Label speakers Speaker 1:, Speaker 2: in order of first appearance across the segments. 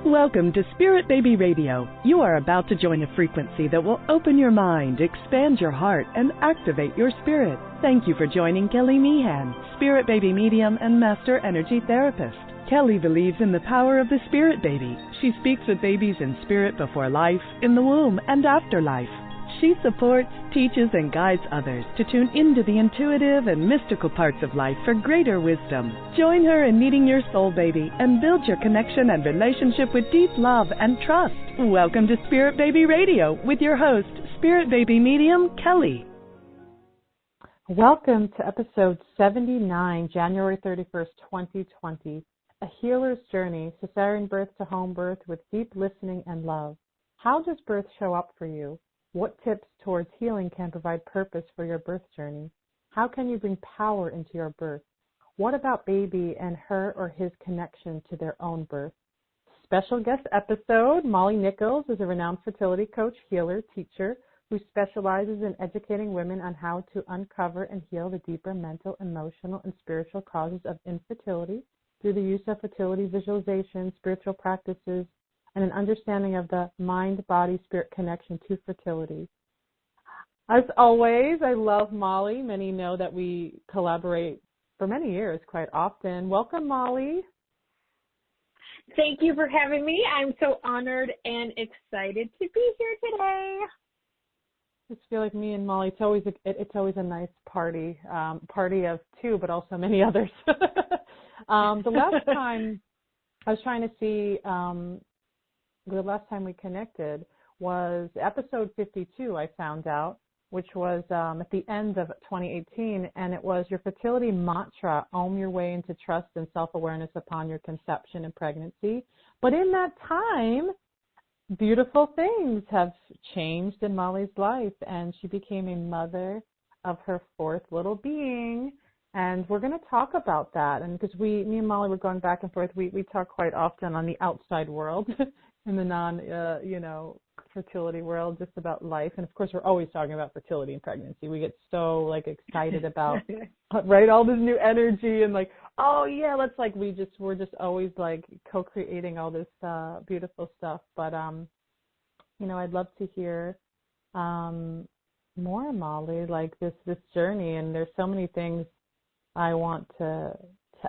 Speaker 1: Welcome to Spirit Baby Radio. You are about to join a frequency that will open your mind, expand your heart, and activate your spirit. Thank you for joining Kelly Meehan, Spirit Baby Medium and Master Energy Therapist. Kelly believes in the power of the Spirit Baby. She speaks with babies in spirit before life, in the womb, and after life. She supports, teaches, and guides others to tune into the intuitive and mystical parts of life for greater wisdom. Join her in meeting your soul baby and build your connection and relationship with deep love and trust. Welcome to Spirit Baby Radio with your host, Spirit Baby Medium, Kelly.
Speaker 2: Welcome to episode 79, January 31st, 2020. A healer's journey, cesarean birth to home birth with deep listening and love. How does birth show up for you? What tips towards healing can provide purpose for your birth journey? How can you bring power into your birth? What about baby and her or his connection to their own birth? Special guest episode, Molly Nichols is a renowned fertility coach, healer, teacher who specializes in educating women on how to uncover and heal the deeper mental, emotional, and spiritual causes of infertility through the use of fertility visualization, spiritual practices, and an understanding of the mind-body-spirit connection to fertility. As always, I love Molly. Many know that we collaborate for many years quite often. Welcome, Molly.
Speaker 3: Thank you for having me. I'm so honored and excited to be here today.
Speaker 2: I just feel like me and Molly, it's always a nice party of two, but also many others. The last time I was trying to see, the last time we connected was episode 52, I found out, which was at the end of 2018, and it was your fertility mantra, own your way into trust and self-awareness upon your conception and pregnancy. But in that time, beautiful things have changed in Molly's life, and she became a mother of her fourth little being. And we're going to talk about that. And because me and Molly were going back and forth, we talk quite often on the outside world, in the fertility world, just about life. And of course, we're always talking about fertility and pregnancy. We get so excited about, right, all this new energy and oh yeah, we're just always co-creating all this beautiful stuff. But I'd love to hear more, Molly, this journey. And there's so many things I want to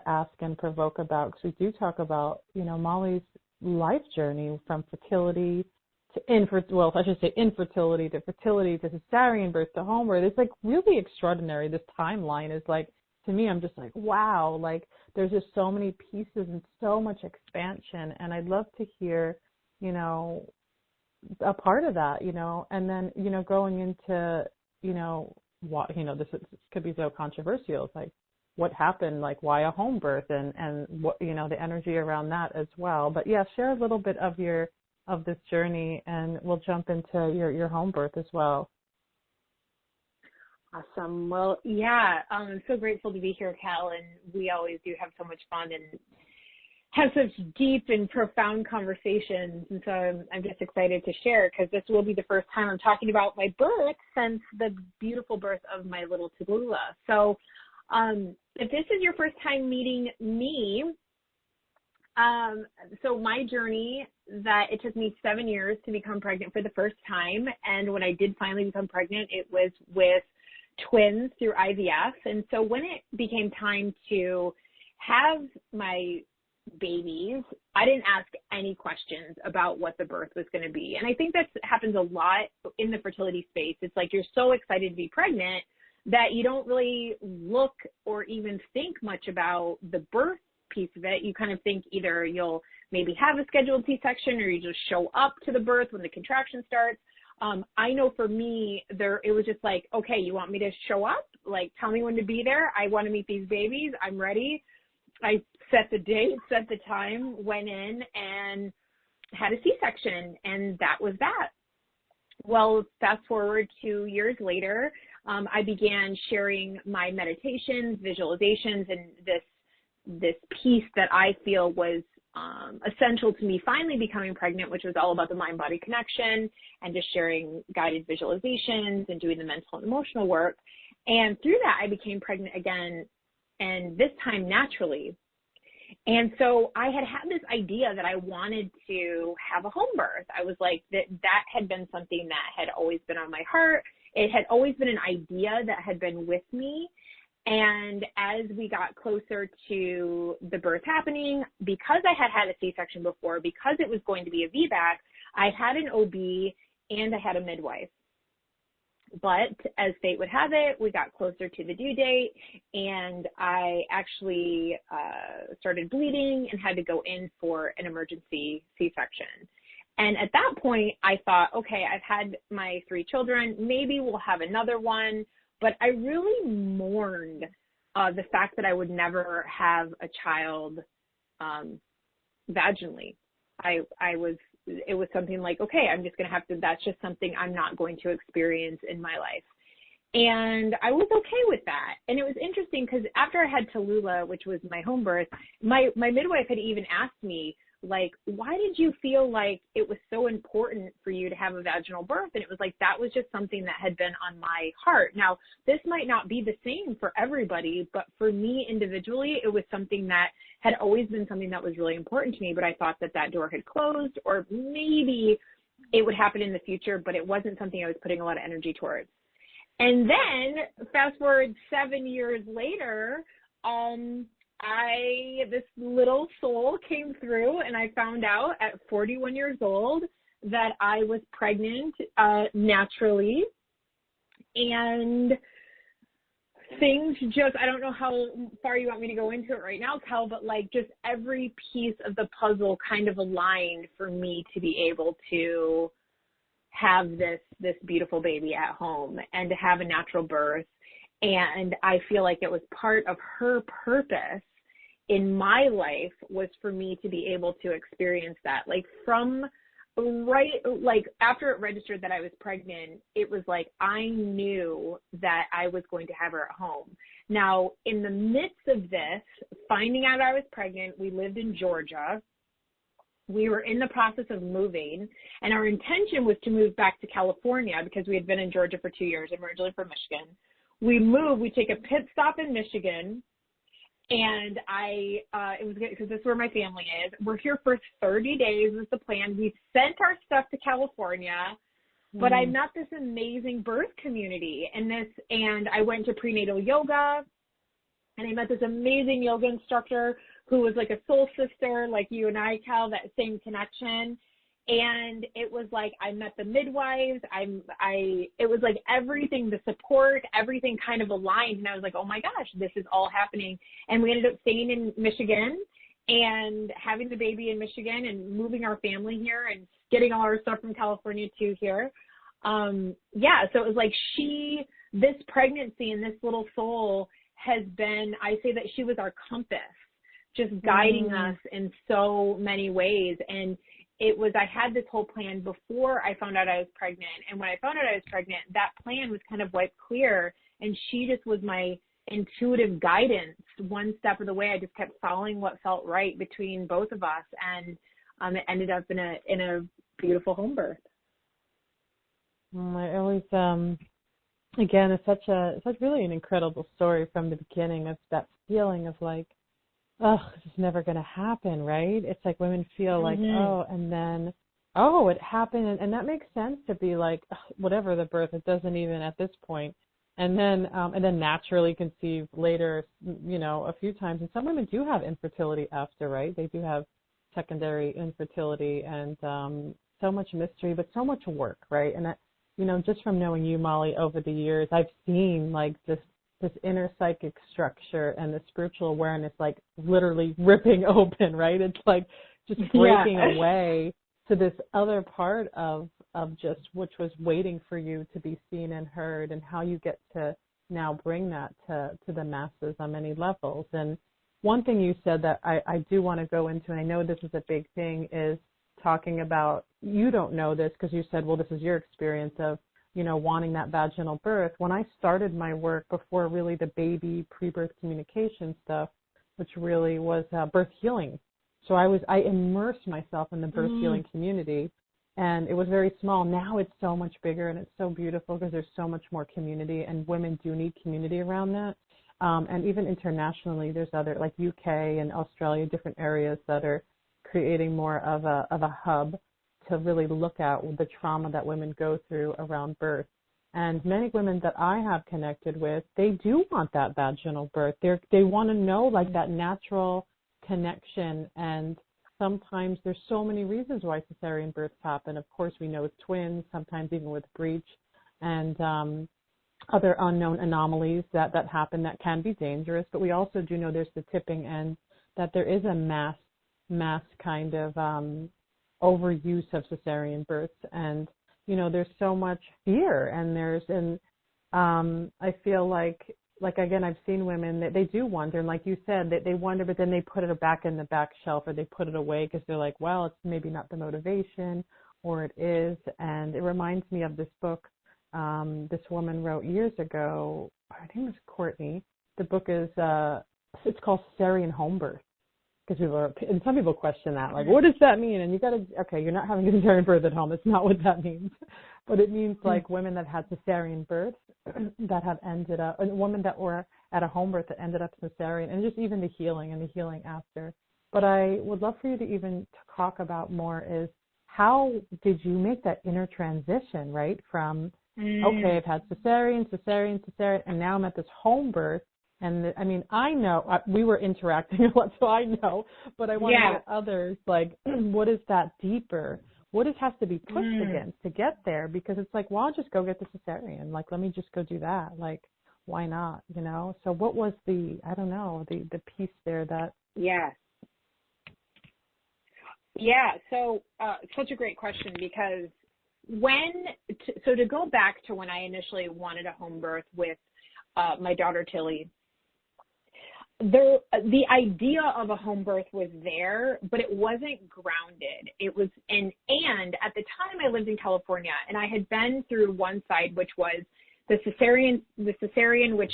Speaker 2: ask and provoke about, because we do talk about, Molly's life journey from fertility to infertility to fertility to cesarean birth to home birth. It's really extraordinary. This timeline is to me, I'm just wow, there's just so many pieces and so much expansion. And I'd love to hear, a part of that, and then, going into, what, this could be so controversial. It's what happened, why a home birth, and what, the energy around that as well. But yeah, share a little bit of this journey, and we'll jump into your home birth as well.
Speaker 3: Awesome. Well, yeah, I'm so grateful to be here, Cal, and we always do have so much fun and have such deep and profound conversations. And so I'm just excited to share, because this will be the first time I'm talking about my birth since the beautiful birth of my little Tallulah. So if this is your first time meeting me, so my journey, that it took me 7 years to become pregnant for the first time. And when I did finally become pregnant, it was with twins through IVF. And so when it became time to have my babies, I didn't ask any questions about what the birth was going to be. And I think that happens a lot in the fertility space. It's you're so excited to be pregnant that you don't really look or even think much about the birth piece of it. You kind of think either you'll maybe have a scheduled C-section, or you just show up to the birth when the contraction starts. I know for me, it was just okay, you want me to show up? Tell me when to be there. I want to meet these babies. I'm ready. I set the date, set the time, went in and had a C-section, and that was that. Well, fast forward 2 years later, I began sharing my meditations, visualizations, and this piece that I feel was essential to me finally becoming pregnant, which was all about the mind-body connection and just sharing guided visualizations and doing the mental and emotional work. And through that, I became pregnant again, and this time naturally. And so I had this idea that I wanted to have a home birth. I was like, that had been something that had always been on my heart. It had always been an idea that had been with me. And as we got closer to the birth happening, because I had a C-section before, because it was going to be a VBAC, I had an OB and I had a midwife. But as fate would have it, we got closer to the due date, and I actually started bleeding and had to go in for an emergency C-section. And at that point, I thought, okay, I've had my 3 children. Maybe we'll have another one. But I really mourned the fact that I would never have a child vaginally. It was something like, okay, I'm just going to have to, that's just something I'm not going to experience in my life. And I was okay with that. And it was interesting because after I had Tallulah, which was my home birth, my midwife had even asked me, like, why did you feel like it was so important for you to have a vaginal birth? And it was like, that was just something that had been on my heart. Now, this might not be the same for everybody, but for me individually, it was something that had always been something that was really important to me, but I thought that door had closed, or maybe it would happen in the future, but it wasn't something I was putting a lot of energy towards. And then fast forward 7 years later, this little soul came through, and I found out at 41 years old that I was pregnant naturally. And things just, I don't know how far you want me to go into it right now, Kel, but like just every piece of the puzzle kind of aligned for me to be able to have this beautiful baby at home and to have a natural birth. And I feel like it was part of her purpose in my life was for me to be able to experience that. Like after it registered that I was pregnant, it was like I knew that I was going to have her at home. Now, in the midst of this, finding out I was pregnant, we lived in Georgia. We were in the process of moving, and our intention was to move back to California because we had been in Georgia for 2 years, and we're originally from Michigan. We moved, we take a pit stop in Michigan, and it was good because this is where my family is. We're here for 30 days is the plan. We sent our stuff to California, but I met this amazing birth community, and I went to prenatal yoga, and I met this amazing yoga instructor who was like a soul sister, like you and I, Cal, that same connection. And it was like I met the midwives. It was like everything, the support, everything kind of aligned. And I was like, oh my gosh, this is all happening. And we ended up staying in Michigan and having the baby in Michigan and moving our family here and getting all our stuff from California to here. So it was like this pregnancy and this little soul has been, I say that she was our compass, just guiding us in so many ways. And I had this whole plan before I found out I was pregnant. And when I found out I was pregnant, that plan was kind of wiped clear. And she just was my intuitive guidance one step of the way. I just kept following what felt right between both of us. And it ended up in a beautiful home birth.
Speaker 2: I always, again, it's such really an incredible story from the beginning of that feeling of like, oh, this is never going to happen, right? It's like women feel like, oh, and then, oh, it happened. And that makes sense to be like, whatever the birth, it doesn't even at this point. And then naturally conceive later, a few times. And some women do have infertility after, right? They do have secondary infertility and so much mystery, but so much work, right? And that, just from knowing you, Molly, over the years, I've seen like this inner psychic structure and the spiritual awareness like literally ripping open, right? It's like just breaking away to this other part of just which was waiting for you to be seen and heard, and how you get to now bring that to the masses on many levels. And one thing you said that I do want to go into, and I know this is a big thing, is talking about, you don't know this because you said, well, this is your experience of wanting that vaginal birth. When I started my work before really the baby pre-birth communication stuff, which really was birth healing. So I immersed myself in the birth healing community, and it was very small. Now it's so much bigger, and it's so beautiful because there's so much more community, and women do need community around that. And even internationally, there's other, like UK and Australia, different areas that are creating more of a hub to really look at the trauma that women go through around birth. And many women that I have connected with, they do want that vaginal birth. They want to know, like, that natural connection. And sometimes there's so many reasons why cesarean births happen. Of course, we know with twins, sometimes even with breech, and other unknown anomalies that happen that can be dangerous. But we also do know there's the tipping end, that there is a mass kind of overuse of cesarean births. And there's so much fear, and I feel like again, I've seen women that they do wonder, and like you said, they wonder, but then they put it back in the back shelf, or they put it away because they're like, well, it's maybe not the motivation, or it is. And it reminds me of this book this woman wrote years ago. Her name is Courtney. The book is it's called Cesarean Homebirth. Because and some people question that, like, what does that mean? And you're not having a cesarean birth at home. It's not what that means. But it means like women that had cesarean births that have ended up, and women that were at a home birth that ended up cesarean, and just even the healing after. But I would love for you to even talk about more is, how did you make that inner transition, right? From, okay, I've had cesarean, and now I'm at this home birth. And I know we were interacting a lot, so I know, but I want to get others, like, what is that deeper? What has to be pushed against to get there? Because it's like, well, I'll just go get the cesarean. Like, let me just go do that. Like, why not? So what was the piece there that.
Speaker 3: Yeah. So such a great question, because to go back to when I initially wanted a home birth with my daughter Tilly, the idea of a home birth was there, but it wasn't grounded. It was, and at the time I lived in California, and I had been through one side, which was the cesarean, which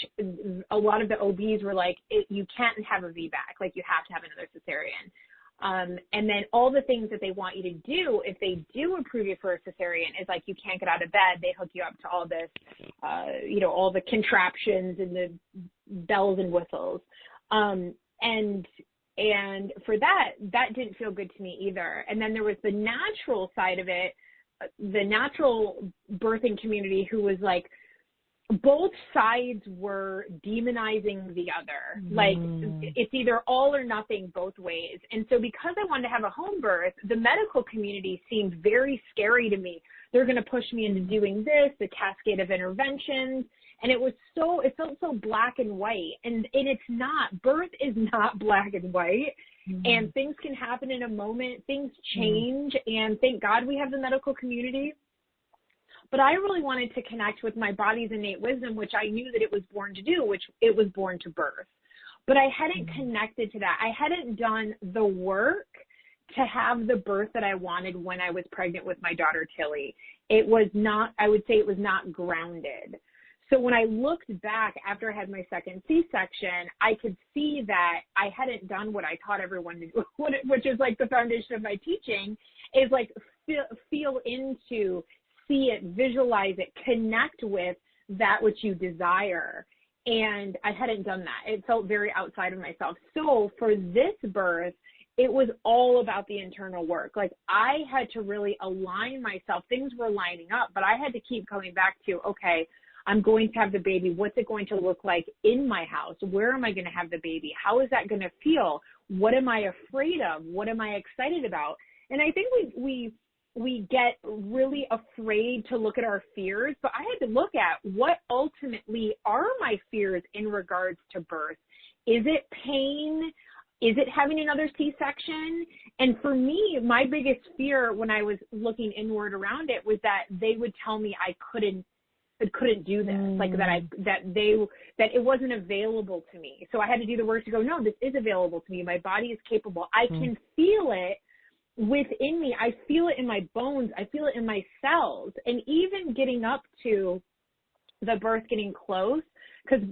Speaker 3: a lot of the OBs were like, you can't have a VBAC, like you have to have another cesarean. And then all the things that they want you to do, if they do approve you for a cesarean, is like, you can't get out of bed. They hook you up to all this, all the contraptions and the bells and whistles. And for that didn't feel good to me either. And then there was the natural side of it, the natural birthing community, who was like, both sides were demonizing the other. Like, it's either all or nothing both ways. And so because I wanted to have a home birth, the medical community seemed very scary to me. They're going to push me into doing this, the cascade of interventions. And it felt so black and white. And it's not. Birth is not black and white. And things can happen in a moment. Things change. And thank God we have the medical community. But I really wanted to connect with my body's innate wisdom, which I knew that it was born to do, which it was born to birth. But I hadn't connected to that. I hadn't done the work to have the birth that I wanted when I was pregnant with my daughter, Tilly. It was not, I would say it was not grounded. So when I looked back after I had my second C-section, I could see that I hadn't done what I taught everyone to do, which is like the foundation of my teaching, is like feel into, see it, visualize it, connect with that which you desire. And I hadn't done that. It felt very outside of myself. So for this birth, it was all about the internal work. Like, I had to really align myself. Things were lining up, but I had to keep coming back to, okay, I'm going to have the baby. What's it going to look like in my house? Where am I going to have the baby? How is that going to feel? What am I afraid of? What am I excited about? And I think we get really afraid to look at our fears, but I had to look at what ultimately are my fears in regards to birth. Is it pain? Is it having another C-section? And for me, my biggest fear when I was looking inward around it was that they would tell me I couldn't do this, like that it wasn't available to me. So I had to do the work to go, no, this is available to me. My body is capable. I can feel it within me. I feel it in my bones. I feel it in my cells. And even getting up to the birth getting close, because,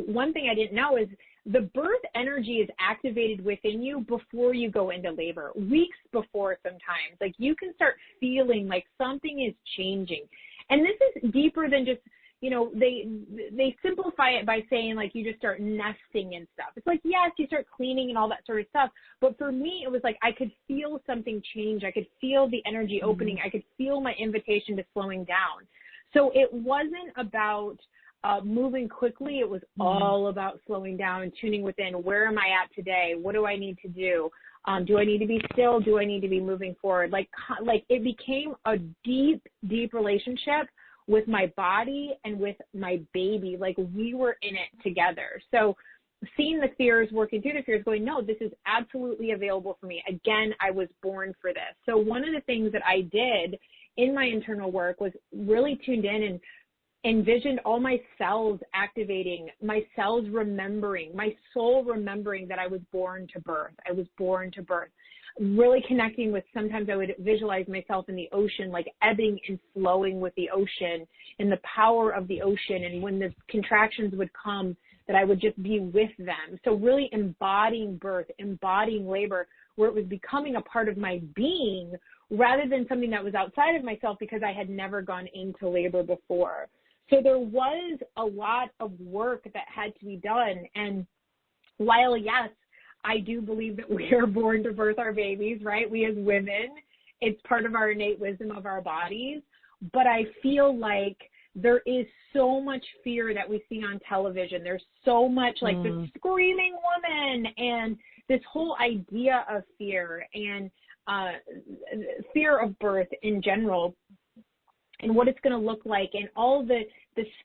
Speaker 3: one thing I didn't know is the birth energy is activated within you before you go into labor, weeks before sometimes. Like, you can start feeling like something is changing. And this is deeper than just, they simplify it by saying like you just start nesting and stuff. It's like, yes, you start cleaning and all that sort of stuff. But for me, it was like I could feel something change. I could feel the energy opening. I could feel my invitation to slowing down. So it wasn't about moving quickly. It was all about slowing down and tuning within. Where am I at today? What do I need to do? Do I need to be still? Do I need to be moving forward? Like it became a deep, deep relationship with my body and with my baby. Like we were in it together. So seeing the fears, working through the fears, going, no, this is absolutely available for me. Again, I was born for this. So one of the things that I did in my internal work was really tuned in and envisioned all my cells activating, my cells remembering, my soul remembering that I was born to birth. I was born to birth. Really connecting with, sometimes I would visualize myself in the ocean, like ebbing and flowing with the ocean and the power of the ocean. And when the contractions would come, that I would just be with them. So really embodying birth, embodying labor, where it was becoming a part of my being rather than something that was outside of myself because I had never gone into labor before. So there was a lot of work that had to be done. And while, yes, I do believe that we are born to birth our babies, right? We as women, it's part of our innate wisdom of our bodies. But I feel like there is so much fear that we see on television. There's so much like the screaming woman and this whole idea of fear and fear of birth in general and what it's going to look like and all the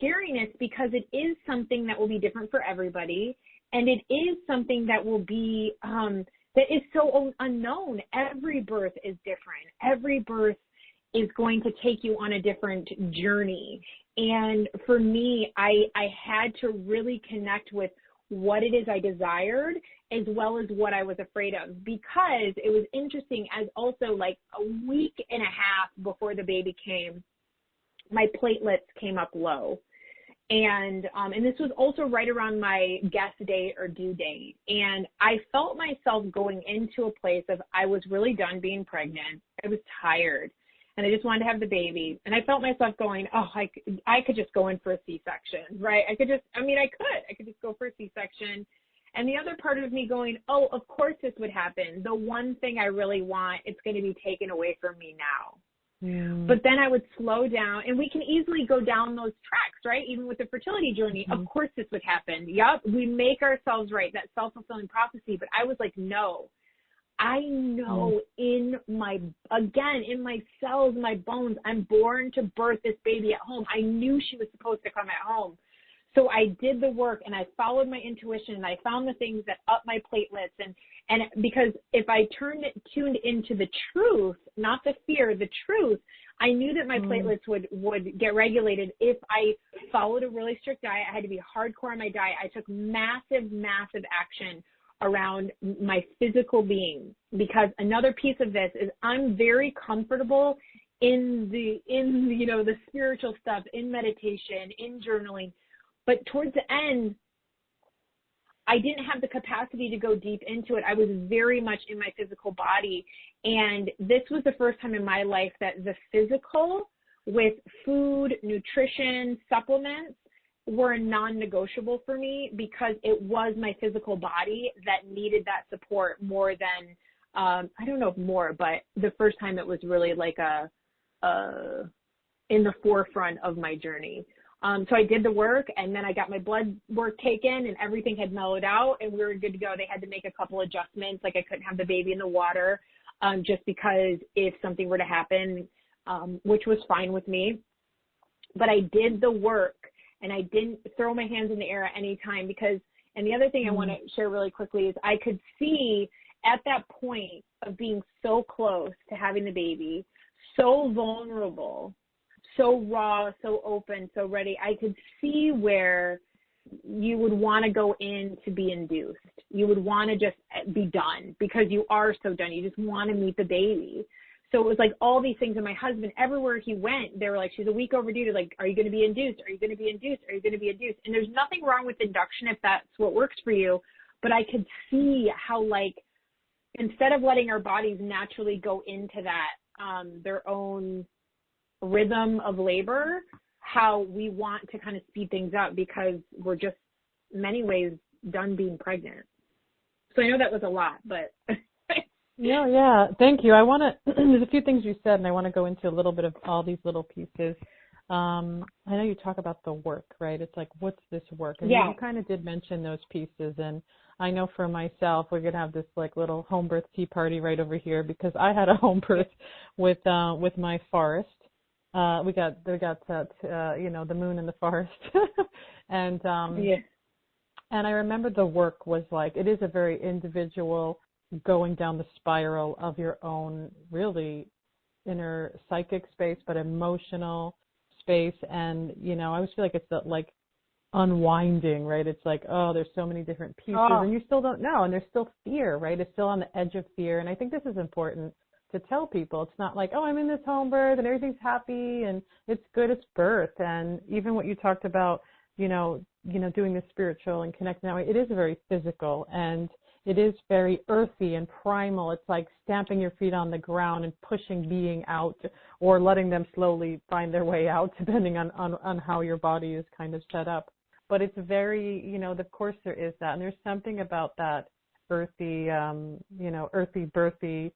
Speaker 3: scariness, because it is something that will be different for everybody. And it is something that will be, that is so unknown. Every birth is different. Every birth is going to take you on a different journey. And for me, I had to really connect with what it is I desired as well as what I was afraid of, because it was interesting as also like a week and a half before the baby came, my platelets came up low. And this was also right around my guest date or due date. And I felt myself going into a place of I was really done being pregnant. I was tired and I just wanted to have the baby. And I felt myself going, oh, I could just go in for a C-section, right? I could just go for a C-section. And the other part of me going, oh, of course this would happen. The one thing I really want, it's going to be taken away from me now. But then I would slow down, and we can easily go down those tracks, right? Even with the fertility journey, of course this would happen. Yep, we make ourselves right, that self-fulfilling prophecy. But I was like, no, I know in my cells, my bones, I'm born to birth this baby at home. I knew she was supposed to come at home. So I did the work and I followed my intuition and I found the things that up my platelets and because if I tuned into the truth, not the fear, the truth, I knew that my platelets would get regulated if I followed a really strict diet. I had to be hardcore on my diet. I took massive, massive action around my physical being, because another piece of this is I'm very comfortable in the spiritual stuff, in meditation, in journaling. But towards the end, I didn't have the capacity to go deep into it. I was very much in my physical body. And this was the first time in my life that the physical with food, nutrition, supplements were non-negotiable for me, because it was my physical body that needed that support more than, I don't know if more, but the first time it was really like in the forefront of my journey. So I did the work, and then I got my blood work taken, and everything had mellowed out, and we were good to go. They had to make a couple adjustments, like I couldn't have the baby in the water, just because if something were to happen, which was fine with me. But I did the work, and I didn't throw my hands in the air at any time, because, and the other thing I want to share really quickly is I could see at that point of being so close to having the baby, so vulnerable, so raw, so open, so ready, I could see where you would want to go in to be induced. You would want to just be done, because you are so done. You just want to meet the baby. So it was like all these things. And my husband, everywhere he went, they were like, she's a week overdue. To like, are you going to be induced? Are you going to be induced? Are you going to be induced? And there's nothing wrong with induction if that's what works for you. But I could see how, like, instead of letting our bodies naturally go into that, their own rhythm of labor, how we want to kind of speed things up because we're just many ways done being pregnant. So I know that was a lot, but.
Speaker 2: Yeah. Thank you. I want to, there's a few things you said, and I want to go into a little bit of all these little pieces. I know you talk about the work, right? It's like, what's this work? And you kind of did mention those pieces. And I know for myself, we're going to have this like little home birth tea party right over here because I had a home birth with my forest. We got the moon in the forest. And I remember the work was like, it is a very individual going down the spiral of your own really inner psychic space, but emotional space. And, I always feel like it's like unwinding, right? It's like, oh, there's so many different pieces and you still don't know. And there's still fear, right? It's still on the edge of fear. And I think this is important to tell people. It's not like, oh, I'm in this home birth and everything's happy and it's good, it's birth. And even what you talked about, doing the spiritual and connecting that way, it is very physical and it is very earthy and primal. It's like stamping your feet on the ground and pushing being out or letting them slowly find their way out, depending on how your body is kind of set up. But it's very, of course there is that. And there's something about that earthy, earthy, birthy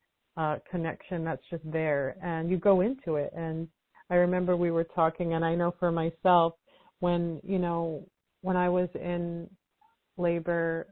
Speaker 2: connection that's just there. And you go into it. And I remember we were talking, and I know for myself, when I was in labor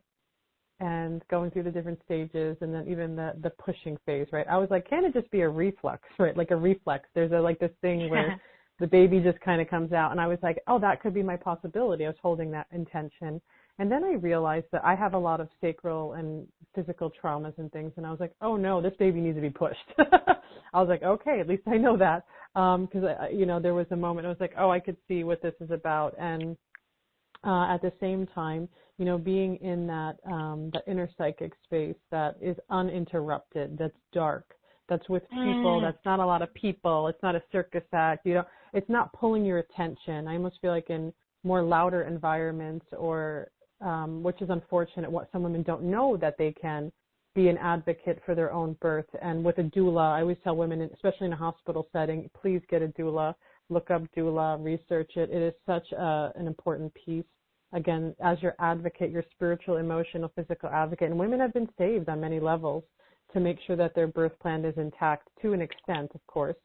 Speaker 2: and going through the different stages and then even the pushing phase, right? I was like, can it just be a reflex, right? Like a reflex. There's this thing where the baby just kind of comes out. And I was like, oh, that could be my possibility. I was holding that intention. And then I realized that I have a lot of sacral and physical traumas and things. And I was like, oh, no, this baby needs to be pushed. I was like, okay, at least I know that. Because, there was a moment I was like, oh, I could see what this is about. And at the same time, being in that the inner psychic space that is uninterrupted, that's dark, that's with people, that's not a lot of people, it's not a circus act, it's not pulling your attention. I almost feel like in more louder environments or, which is unfortunate, what some women don't know that they can be an advocate for their own birth. And with a doula, I always tell women, especially in a hospital setting, please get a doula, look up doula, research it. It is such an important piece. Again, as your advocate, your spiritual, emotional, physical advocate. And women have been saved on many levels to make sure that their birth plan is intact to an extent, of course,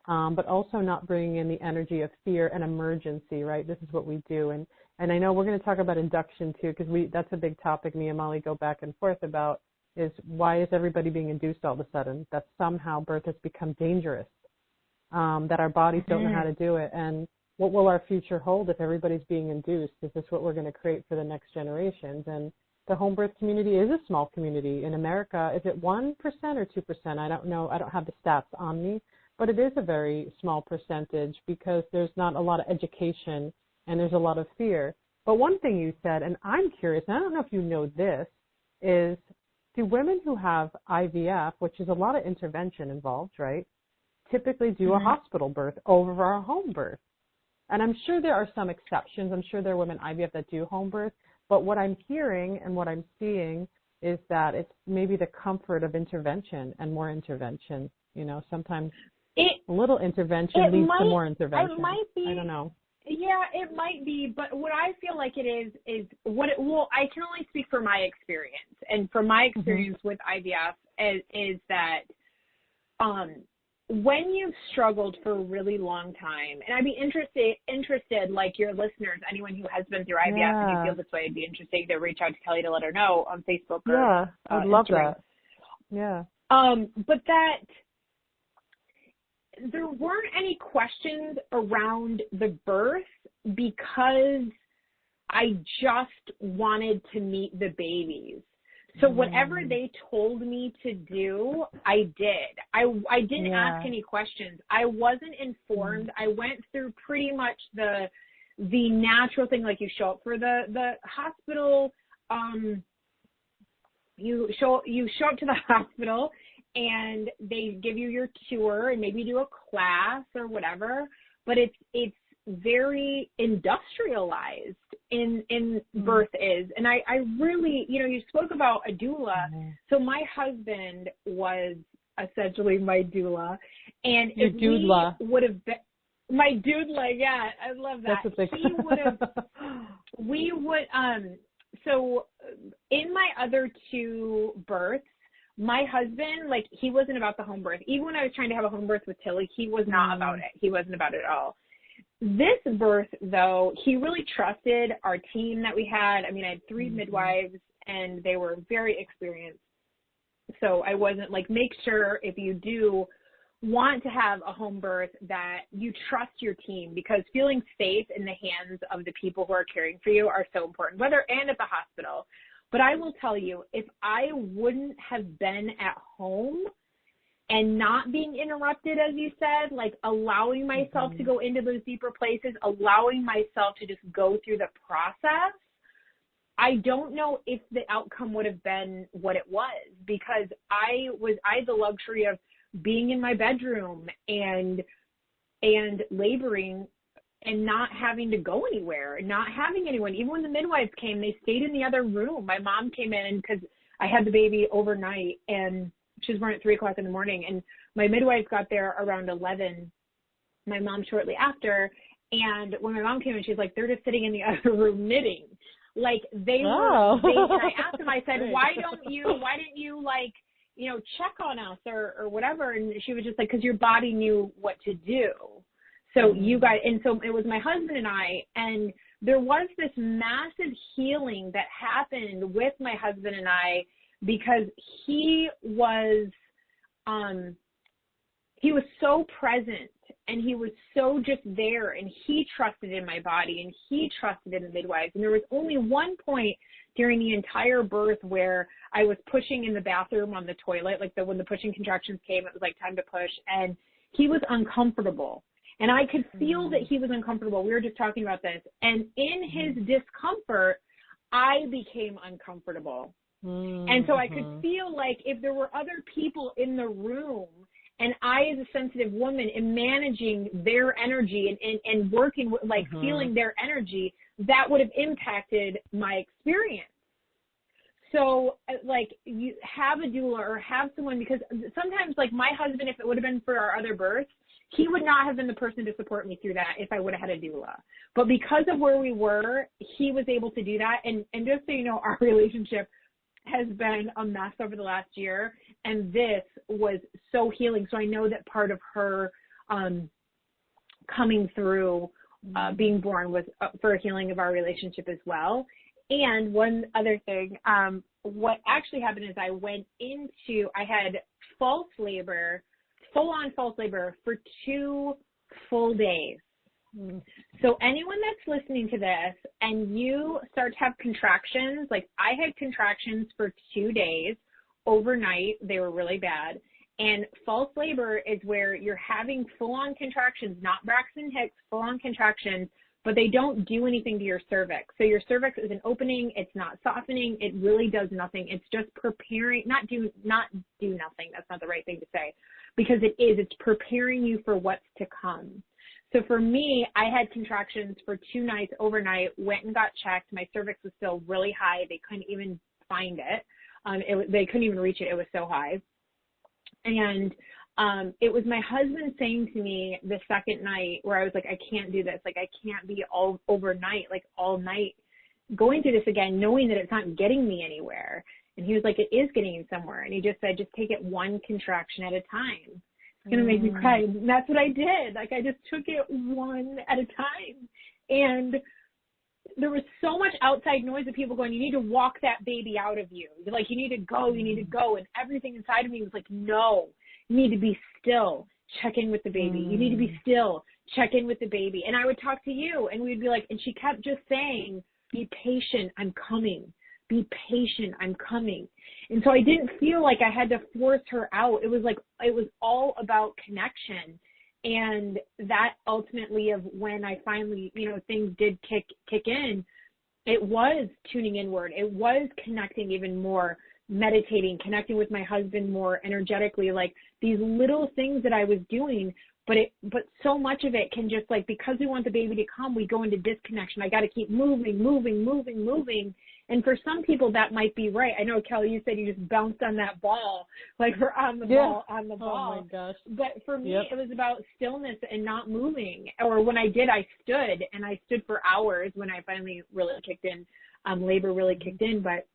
Speaker 2: but also not bringing in the energy of fear and emergency, right? This is what we do. And I know we're going to talk about induction too, because that's a big topic me and Molly go back and forth about, is why is everybody being induced all of a sudden? That somehow birth has become dangerous, that our bodies don't know how to do it. And what will our future hold if everybody's being induced? Is this what we're going to create for the next generations? And the home birth community is a small community. In America, is it 1% or 2%? I don't know. I don't have the stats on me. But it is a very small percentage because there's not a lot of education and there's a lot of fear. But one thing you said, and I'm curious, and I don't know if you know this, is do women who have IVF, which is a lot of intervention involved, right, typically do a hospital birth over a home birth? And I'm sure there are some exceptions. I'm sure there are women IVF that do home birth. But what I'm hearing and what I'm seeing is that it's maybe the comfort of intervention and more intervention. Sometimes a little intervention leads to more intervention.
Speaker 3: It might be. I
Speaker 2: don't know.
Speaker 3: Yeah, it might be. But what I feel like it is I can only speak for my experience. And from my experience with IVF is that when you've struggled for a really long time, and I'd be interested, like your listeners, anyone who has been through IVF and you feel this way, it'd be interesting to reach out to Kelly to let her know on Facebook or
Speaker 2: I'd love
Speaker 3: Instagram.
Speaker 2: that. Yeah.
Speaker 3: But that there weren't any questions around the birth because I just wanted to meet the babies. So whatever they told me to do, I did. I didn't ask any questions. I wasn't informed. I went through pretty much the natural thing, like you show up for the hospital. You show up to the hospital and they give you your tour and maybe do a class or whatever. But it's very industrialized in birth is. And I really, you spoke about a doula. So my husband was essentially my doula. And
Speaker 2: your
Speaker 3: if
Speaker 2: doula.
Speaker 3: we would have been, My doula, yeah, I love that.
Speaker 2: That's what
Speaker 3: He would have, so in my other two births, my husband, like, he wasn't about the home birth. Even when I was trying to have a home birth with Tilly, he was not about it. He wasn't about it at all. This birth, though, he really trusted our team that we had. I mean, I had 3 midwives, and they were very experienced. So I wasn't like, make sure if you do want to have a home birth that you trust your team, because feeling safe in the hands of the people who are caring for you are so important, whether and at the hospital. But I will tell you, if I wouldn't have been at home and not being interrupted, as you said, like allowing myself to go into those deeper places, allowing myself to just go through the process, I don't know if the outcome would have been what it was, because I had the luxury of being in my bedroom and laboring and not having to go anywhere, not having anyone. Even when the midwives came, they stayed in the other room. My mom came in because I had the baby overnight, and she was born at 3 o'clock in the morning, and my midwives got there around 11, my mom shortly after. And when my mom came in, she's like, they're just sitting in the other room knitting. Like and I asked them, I said, why didn't you like, you know, check on us or whatever? And she was just like, because your body knew what to do. So you guys, and so it was my husband and I, and there was this massive healing that happened with my husband and I, because he was so present, and he was so just there, and he trusted in my body, and he trusted in the midwives. And there was only one point during the entire birth where I was pushing in the bathroom on the toilet, like when the pushing contractions came, it was like time to push, and he was uncomfortable. And I could feel that he was uncomfortable. We were just talking about this. And in his discomfort, I became uncomfortable. And so I could feel like if there were other people in the room, and I, as a sensitive woman, am managing their energy and working with, like, feeling their energy, that would have impacted my experience. So, like, you have a doula or have someone, because sometimes, like, my husband, if it would have been for our other births, he would not have been the person to support me through that if I would have had a doula. But because of where we were, he was able to do that. And just so you know, our relationship has been a mess over the last year, and this was so healing. So I know that part of her coming through being born was for a healing of our relationship as well. And one other thing, what actually happened is I had false labor, full-on false labor for 2 full days. So anyone that's listening to this and you start to have contractions, like I had contractions for 2 days overnight, they were really bad. And false labor is where you're having full-on contractions, not Braxton Hicks, full-on contractions, but they don't do anything to your cervix. So your cervix is an opening, it's not softening, it really does nothing. It's just preparing, not do nothing, that's not the right thing to say, because it's preparing you for what's to come. So for me, I had contractions for 2 nights overnight, went and got checked. My cervix was still really high. They couldn't even find it. They couldn't even reach it. It was so high. And it was my husband saying to me the second night where I was like, I can't do this. Like, I can't be all overnight, like all night going through this again, knowing that it's not getting me anywhere. And he was like, it is getting you somewhere. And he just said, just take it 1 contraction at a time. It's going to make me cry. And that's what I did. Like, I just took it 1 at a time. And there was so much outside noise of people going, you need to walk that baby out of you. You're like, you need to go, you need to go. And everything inside of me was like, no, you need to be still. Check in with the baby. You need to be still. Check in with the baby. And I would talk to you, and we'd be like, and she kept just saying, be patient, I'm coming. Be patient, I'm coming. And so I didn't feel like I had to force her out. It was like, it was all about connection. And that ultimately of when I finally, things did kick in, it was tuning inward. It was connecting even more, meditating, connecting with my husband more energetically, like these little things that I was doing. But so much of it can just, like, because we want the baby to come, we go into disconnection. I got to keep moving. And for some people that might be right. I know, Kelly, you said you just bounced on that ball, like we're on the ball.
Speaker 2: Oh my gosh.
Speaker 3: But for me, it was about stillness and not moving. Or when I did, I stood, and I stood for hours when I finally really kicked in, labor really kicked in. But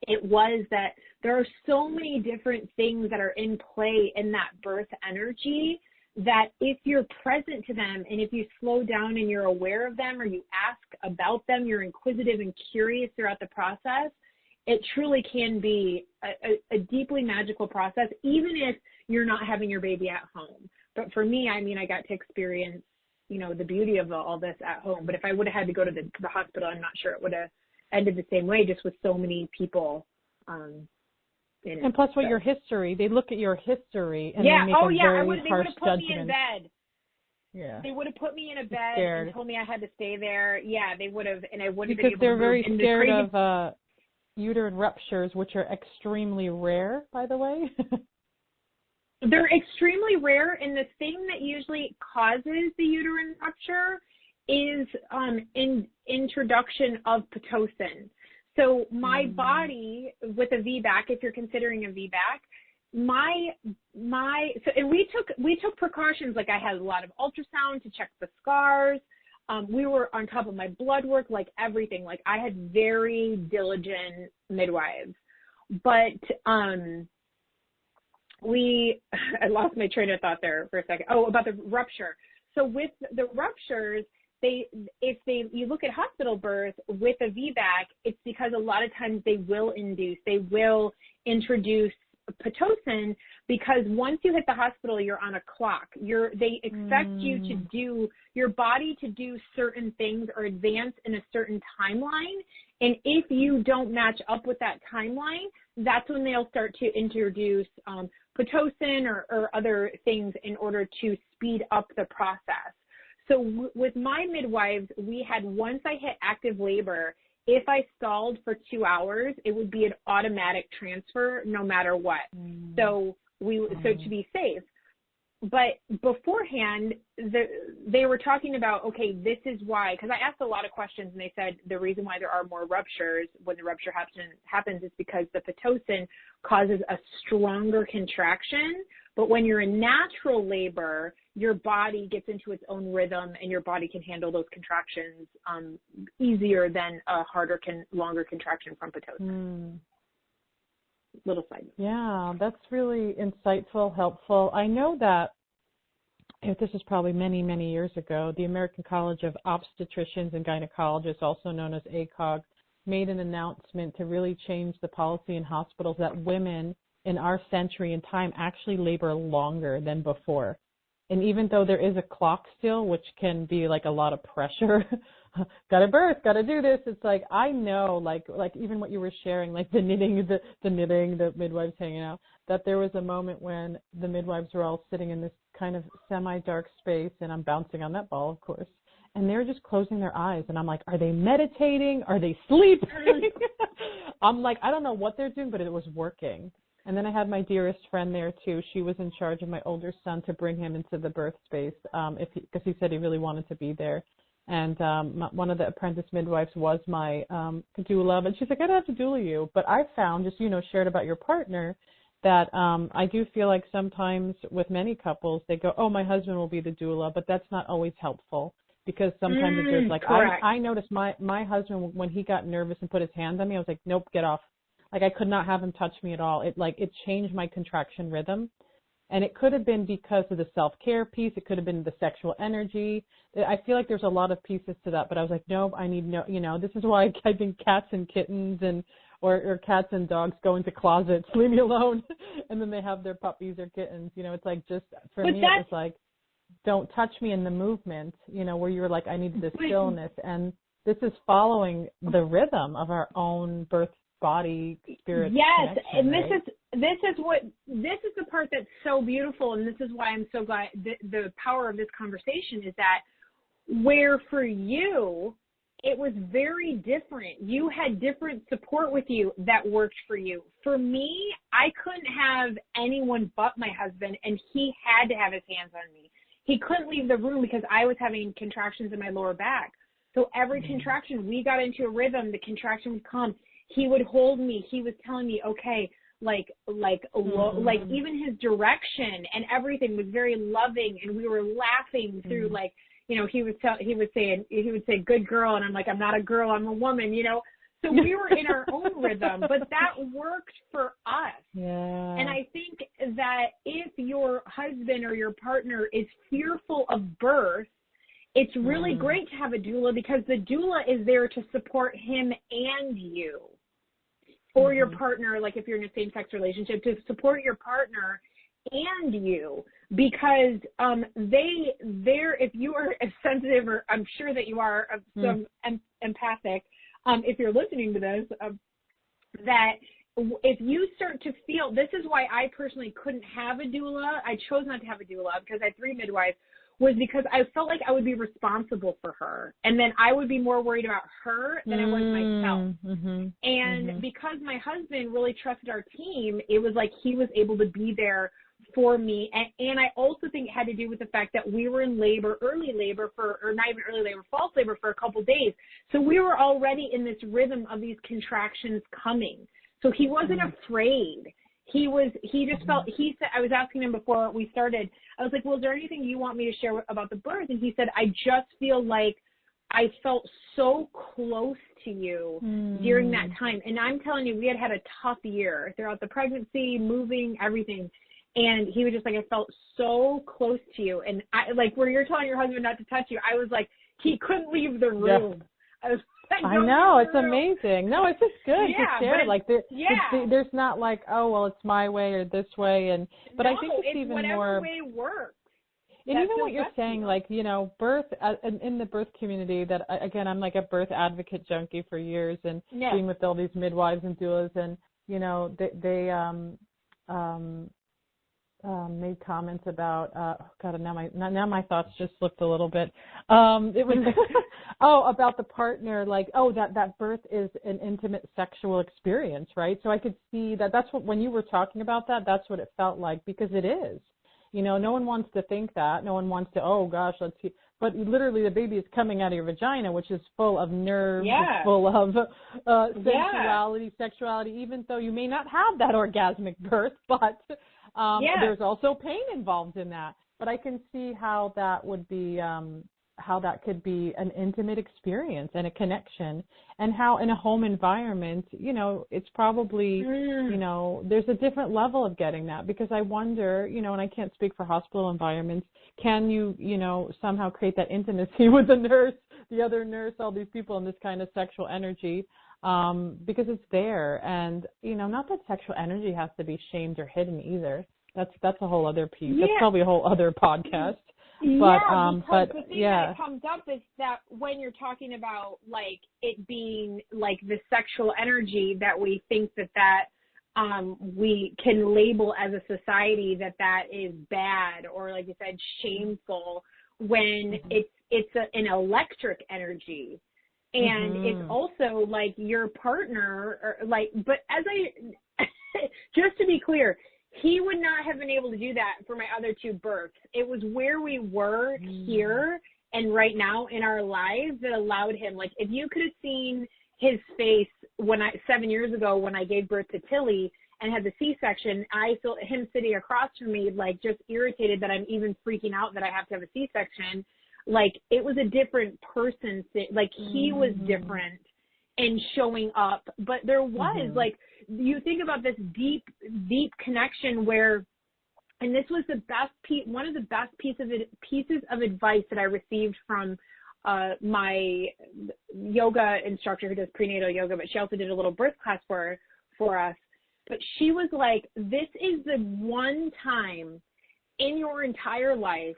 Speaker 3: it was that there are so many different things that are in play in that birth energy that if you're present to them and if you slow down and you're aware of them or you ask about them, you're inquisitive and curious throughout the process, it truly can be a deeply magical process, even if you're not having your baby at home. But for me, I mean, I got to experience, you know, the beauty of all this at home. But if I would have had to go to the hospital, I'm not sure it would have ended the same way, just with so many people in it.
Speaker 2: And plus, what your history, they look at your history and they make a very harsh judgment. They would have put me in bed.
Speaker 3: Yeah. They would have put me in a bed and told me I had to stay there. Yeah, they would have, and I wouldn't have been able to move.
Speaker 2: Because they're very scared of uterine ruptures, which are extremely rare, by the way.
Speaker 3: They're extremely rare, and the thing that usually causes the uterine rupture is introduction of Pitocin. So my body, with a VBAC, if you're considering a VBAC, and we took precautions. Like I had a lot of ultrasound to check the scars. We were on top of my blood work, like everything. Like I had very diligent midwives, but I lost my train of thought there for a second. Oh, about the rupture. So with the ruptures, you look at hospital birth with a VBAC, it's because a lot of times they will introduce Pitocin, because once you hit the hospital, you're on a clock. They expect your body to do certain things or advance in a certain timeline. And if you don't match up with that timeline, that's when they'll start to introduce Pitocin or other things in order to speed up the process. So with my midwives, we had, once I hit active labor, if I stalled for 2 hours, it would be an automatic transfer no matter what. So to be safe. But beforehand, they were talking about, okay, this is why, because I asked a lot of questions, and they said the reason why there are more ruptures when the rupture happens is because the Pitocin causes a stronger contraction. But when you're in natural labor, your body gets into its own rhythm, and your body can handle those contractions easier than a longer contraction from Pitocin. Little side note.
Speaker 2: Yeah, that's really insightful, helpful. I know that, this is probably many, many years ago, the American College of Obstetricians and Gynecologists, also known as ACOG, made an announcement to really change the policy in hospitals that women in our century and time actually labor longer than before. And even though there is a clock still, which can be like a lot of pressure, gotta birth, gotta do this. It's like, I know, like even what you were sharing, like the knitting, the midwives hanging out, that there was a moment when the midwives were all sitting in this kind of semi-dark space, and I'm bouncing on that ball, of course, and they're just closing their eyes, and I'm like, are they meditating? Are they sleeping? I'm like, I don't know what they're doing, but it was working. And then I had my dearest friend there too. She was in charge of my older son to bring him into the birth space, because he said he really wanted to be there. And one of the apprentice midwives was my doula, and she's like, I don't have to doula you. But I found, just, shared about your partner, that I do feel like sometimes with many couples, they go, oh, my husband will be the doula, but that's not always helpful, because sometimes there's like, I noticed my husband, when he got nervous and put his hands on me, I was like, nope, get off. Like, I could not have him touch me at all. It changed my contraction rhythm. And it could have been because of the self-care piece. It could have been the sexual energy. I feel like there's a lot of pieces to that. But I was like, no, I need this is why I think cats and kittens or cats and dogs go into closets, leave me alone. And then they have their puppies or kittens. It's like, just for me, it was like, don't touch me in the movement, where you were like, I need the stillness. And this is following the rhythm of our own birth body, spirit.
Speaker 3: Yes, and right? This is the part that's so beautiful, and this is why I'm so glad the power of this conversation is that where for you it was very different. You had different support with you that worked for you. For me, I couldn't have anyone but my husband, and he had to have his hands on me. He couldn't leave the room because I was having contractions in my lower back. So every contraction, we got into a rhythm, the contraction would come. He would hold me. He was telling me, okay, like even his direction and everything was very loving, and we were laughing through, like, you know, he would say, good girl. And I'm like, I'm not a girl, I'm a woman, you know? So we were in our own rhythm, but that worked for us.
Speaker 2: Yeah.
Speaker 3: And I think that if your husband or your partner is fearful of birth, it's really great to have a doula, because the doula is there to support him and you, or your partner, like if you're in a same-sex relationship, to support your partner and you, because if you are as sensitive, or I'm sure that you are, some empathic, if you're listening to this, that if you start to feel, this is why I personally couldn't have a doula. I chose not to have a doula because I had 3 midwives, was because I felt like I would be responsible for her. And then I would be more worried about her than I was myself. And because my husband really trusted our team, it was like he was able to be there for me. And I also think it had to do with the fact that we were in labor, early labor or not even early labor, false labor for a couple of days. So we were already in this rhythm of these contractions coming. So he wasn't afraid. He just felt, he said, I was asking him before we started, I was like, well, is there anything you want me to share about the birth? And he said, I just feel like I felt so close to you during that time. And I'm telling you, we had a tough year throughout the pregnancy, moving, everything. And he was just like, I felt so close to you. And I, like, where you're telling your husband not to touch you, I was like, he couldn't leave the room.
Speaker 2: Yeah. I know, it's amazing. No, it's just good to share. Like, there's not like, oh, well, it's my way or this way. But I think it's even more.
Speaker 3: Whatever way works.
Speaker 2: And even what you're saying, like, you know, birth, in the birth community, that, again, I'm like a birth advocate junkie for years, and being with all these midwives and doulas, and, you know, they made comments about, now my thoughts just slipped a little bit. It was, about the partner, like, that birth is an intimate sexual experience, right? So I could see that's what, when you were talking about that, that's what it felt like, because it is. You know, no one wants to think that. No one wants to, oh gosh, let's see. But literally the baby is coming out of your vagina, which is full of nerves, full of sexuality, even though you may not have that orgasmic birth, but there's also pain involved in that. But I can see how that would be, how that could be an intimate experience and a connection, and how in a home environment, you know, it's probably, you know, there's a different level of getting that, because I wonder, you know, and I can't speak for hospital environments, can you, you know, somehow create that intimacy with the nurse, the other nurse, all these people in this kind of sexual energy, because it's there. And, you know, not that sexual energy has to be shamed or hidden either. That's a whole other piece. That's probably a whole other podcast.
Speaker 3: Because the thing that comes up is that when you're talking about, like, it being like the sexual energy, that we think that we can label as a society that is bad, or, like you said, shameful, when it's an electric energy. And it's also like your partner, or like, but as just to be clear, he would not have been able to do that for my other 2 births. It was where we were here and right now in our lives that allowed him. Like, if you could have seen his face 7 years ago when I gave birth to Tilly and had the C-section, I saw him sitting across from me, like, just irritated that I'm even freaking out that I have to have a C-section. Like, it was a different person. Like, he was different in showing up. But there was, like, you think about this deep connection where, and this was the best one of the best pieces of advice that I received from my yoga instructor who does prenatal yoga, but she also did a little birth class for us. But she was like, this is the one time in your entire life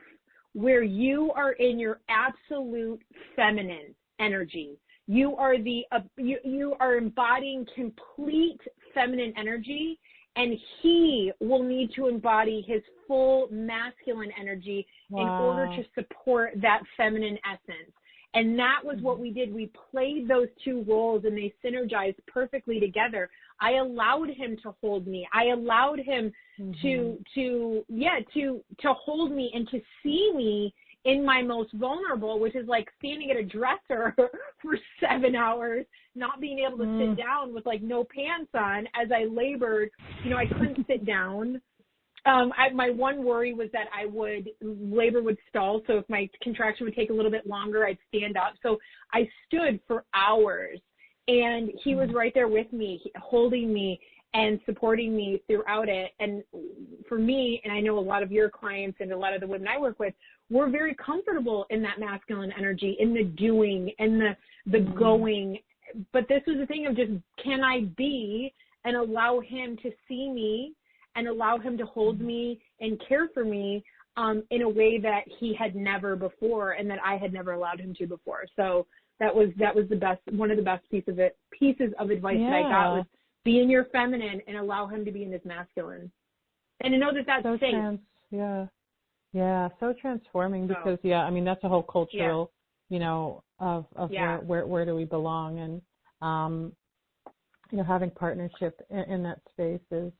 Speaker 3: where you are in your absolute feminine energy. You are you are embodying complete feminine energy, and he will need to embody his full masculine energy in order to support that feminine essence. And that was what we did. We played those 2 roles, and they synergized perfectly together. I allowed him to hold me. I allowed him to hold me and to see me in my most vulnerable, which is like standing at a dresser for 7 hours, not being able to sit down with like no pants on as I labored. You know, I couldn't sit down. My one worry was that labor would stall. So if my contraction would take a little bit longer, I'd stand up. So I stood for hours, and he was right there with me, holding me and supporting me throughout it. And for me, and I know a lot of your clients and a lot of the women I work with, we're very comfortable in that masculine energy, in the doing and the going. But this was the thing of just, can I be and allow him to see me and allow him to hold me and care for me in a way that he had never before, and that I had never allowed him to before. So that was the best, one of the best pieces of advice that I got was, be in your feminine and allow him to be in his masculine. And to know that that's
Speaker 2: so
Speaker 3: safe.
Speaker 2: Yeah, so transforming, because I mean, that's a whole cultural, you know, of where do we belong, and you know, having partnership in that space is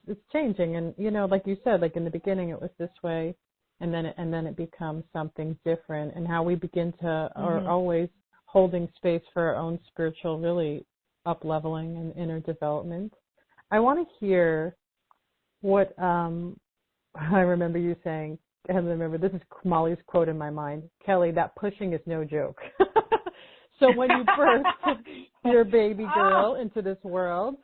Speaker 2: it's changing. And you know, like you said, like in the beginning it was this way, and then it becomes something different. And how we begin to are always holding space for our own spiritual, really up-leveling and inner development. I want to hear what I remember you saying. I remember, this is Molly's quote in my mind. Kelly, that pushing is no joke. So when you birthed your baby girl into this world,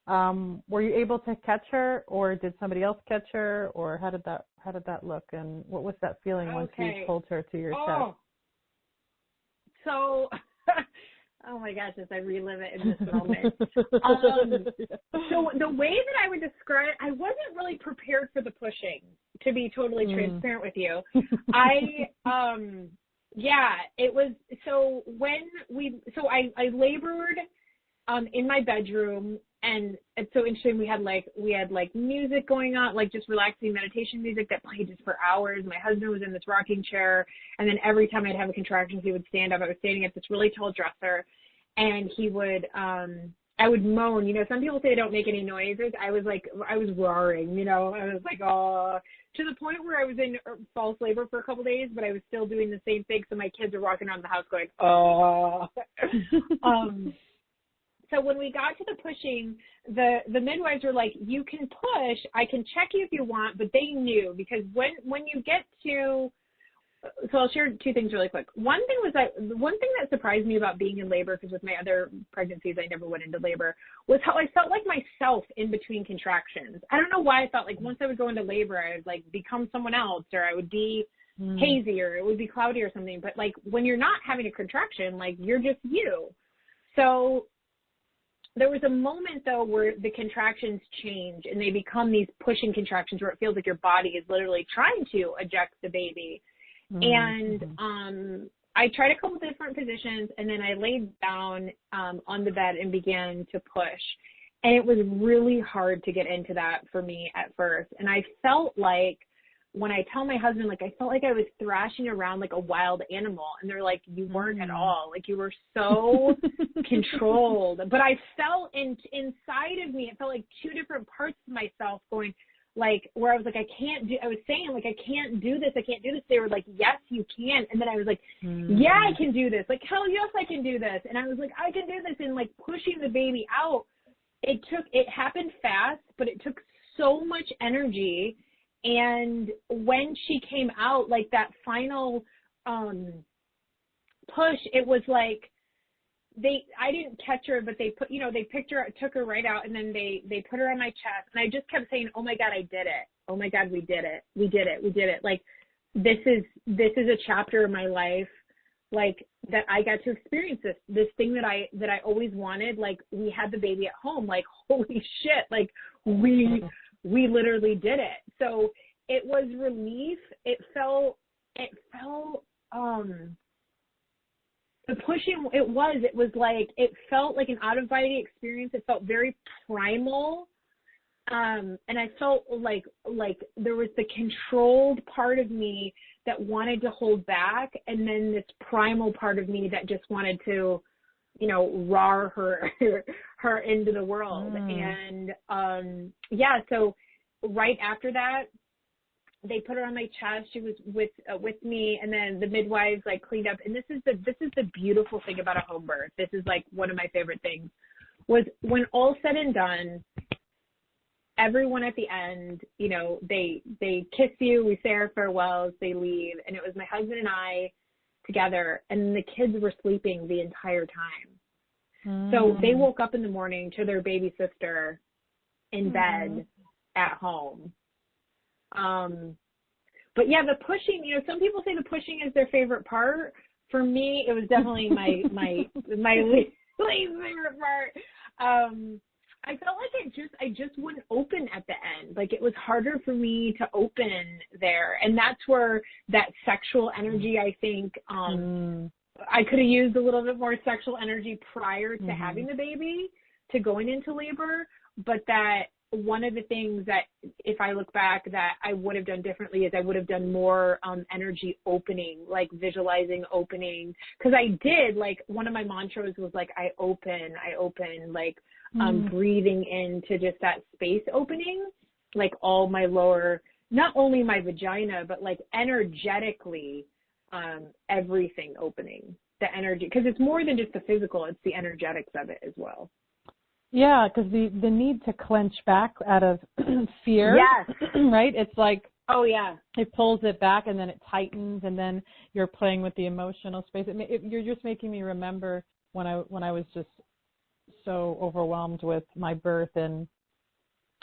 Speaker 2: were you able to catch her, or did somebody else catch her, or how did that look, and what was that feeling once you pulled her to your chest?
Speaker 3: So, oh my gosh, as I relive it in this moment. So the way that I would describe it, I wasn't really prepared for the pushing, to be totally transparent with you. It was, so I labored in my bedroom, and it's so interesting. We had like music going on, like just relaxing meditation music that played just for hours. My husband was in this rocking chair, and then every time I'd have a contraction, he would stand up. I was standing at this really tall dresser, and he would, I would moan. You know, some people say I don't make any noises. I was roaring, you know, I was like, oh, to the point where I was in false labor for a couple days, but I was still doing the same thing. So my kids are walking around the house going, oh. So when we got to the pushing, the midwives were like, you can push, I can check you if you want, but they knew, because when you get to, so I'll share two things really quick. One thing that surprised me about being in labor, because with my other pregnancies I never went into labor, was how I felt like myself in between contractions. I don't know why I felt like once I would go into labor, I would like become someone else, or I would be hazy, or it would be cloudy or something. But like when you're not having a contraction, like you're just you. So there was a moment though where the contractions change and they become these pushing contractions where it feels like your body is literally trying to eject the baby. And I tried a couple different positions, and then I laid down on the bed and began to push. And it was really hard to get into that for me at first. And I felt like, when I tell my husband, like, I felt like I was thrashing around like a wild animal. And they're like, you weren't at all. Like, you were so controlled. But I felt inside of me, it felt like two different parts of myself going, like, where I was like, I was saying, like, I can't do this. They were like, yes, you can. And then I was like, yeah, I can do this. Like, hell yes, I can do this. And I was like, I can do this. And like pushing the baby out, it happened fast, but it took so much energy. And when she came out, like that final push, it was like, I didn't catch her, but they picked her, took her right out, and then they put her on my chest, and I just kept saying, oh my God, I did it. Oh my God, we did it. We did it. We did it. Like, this is a chapter of my life, like, that I got to experience this thing that I always wanted. Like, we had the baby at home. Like, holy shit. Like, we literally did it. So it was relief. It felt the pushing, it was like, it felt like an out-of-body experience. It felt very primal. And I felt like there was the controlled part of me that wanted to hold back, and then this primal part of me that just wanted to, you know, roar her into the world. And, so right after that, they put her on my chest. She was with me, and then the midwives like cleaned up. And this is the beautiful thing about a home birth. This is like one of my favorite things. Was when all said and done, everyone at the end, you know, they kiss you, we say our farewells, they leave, and it was my husband and I together, and the kids were sleeping the entire time. So they woke up in the morning to their baby sister in bed at home. But yeah, the pushing, you know, some people say the pushing is their favorite part. For me, it was definitely my least favorite part. I felt like I just wouldn't open at the end. Like it was harder for me to open there. And that's where that sexual energy, I think, I could have used a little bit more sexual energy prior to having the baby, to going into labor. But that one of the things that, if I look back, that I would have done differently is I would have done more energy opening, like visualizing opening. Because I did, like, one of my mantras was like, I open, like breathing into just that space opening, like all my lower, not only my vagina, but like energetically, everything opening, the energy. Because it's more than just the physical, it's the energetics of it as well.
Speaker 2: Yeah, because the need to clench back out of fear,
Speaker 3: yes,
Speaker 2: right? It's like,
Speaker 3: oh yeah,
Speaker 2: it pulls it back and then it tightens, and then you're playing with the emotional space. You're just making me remember when I was just so overwhelmed with my birth and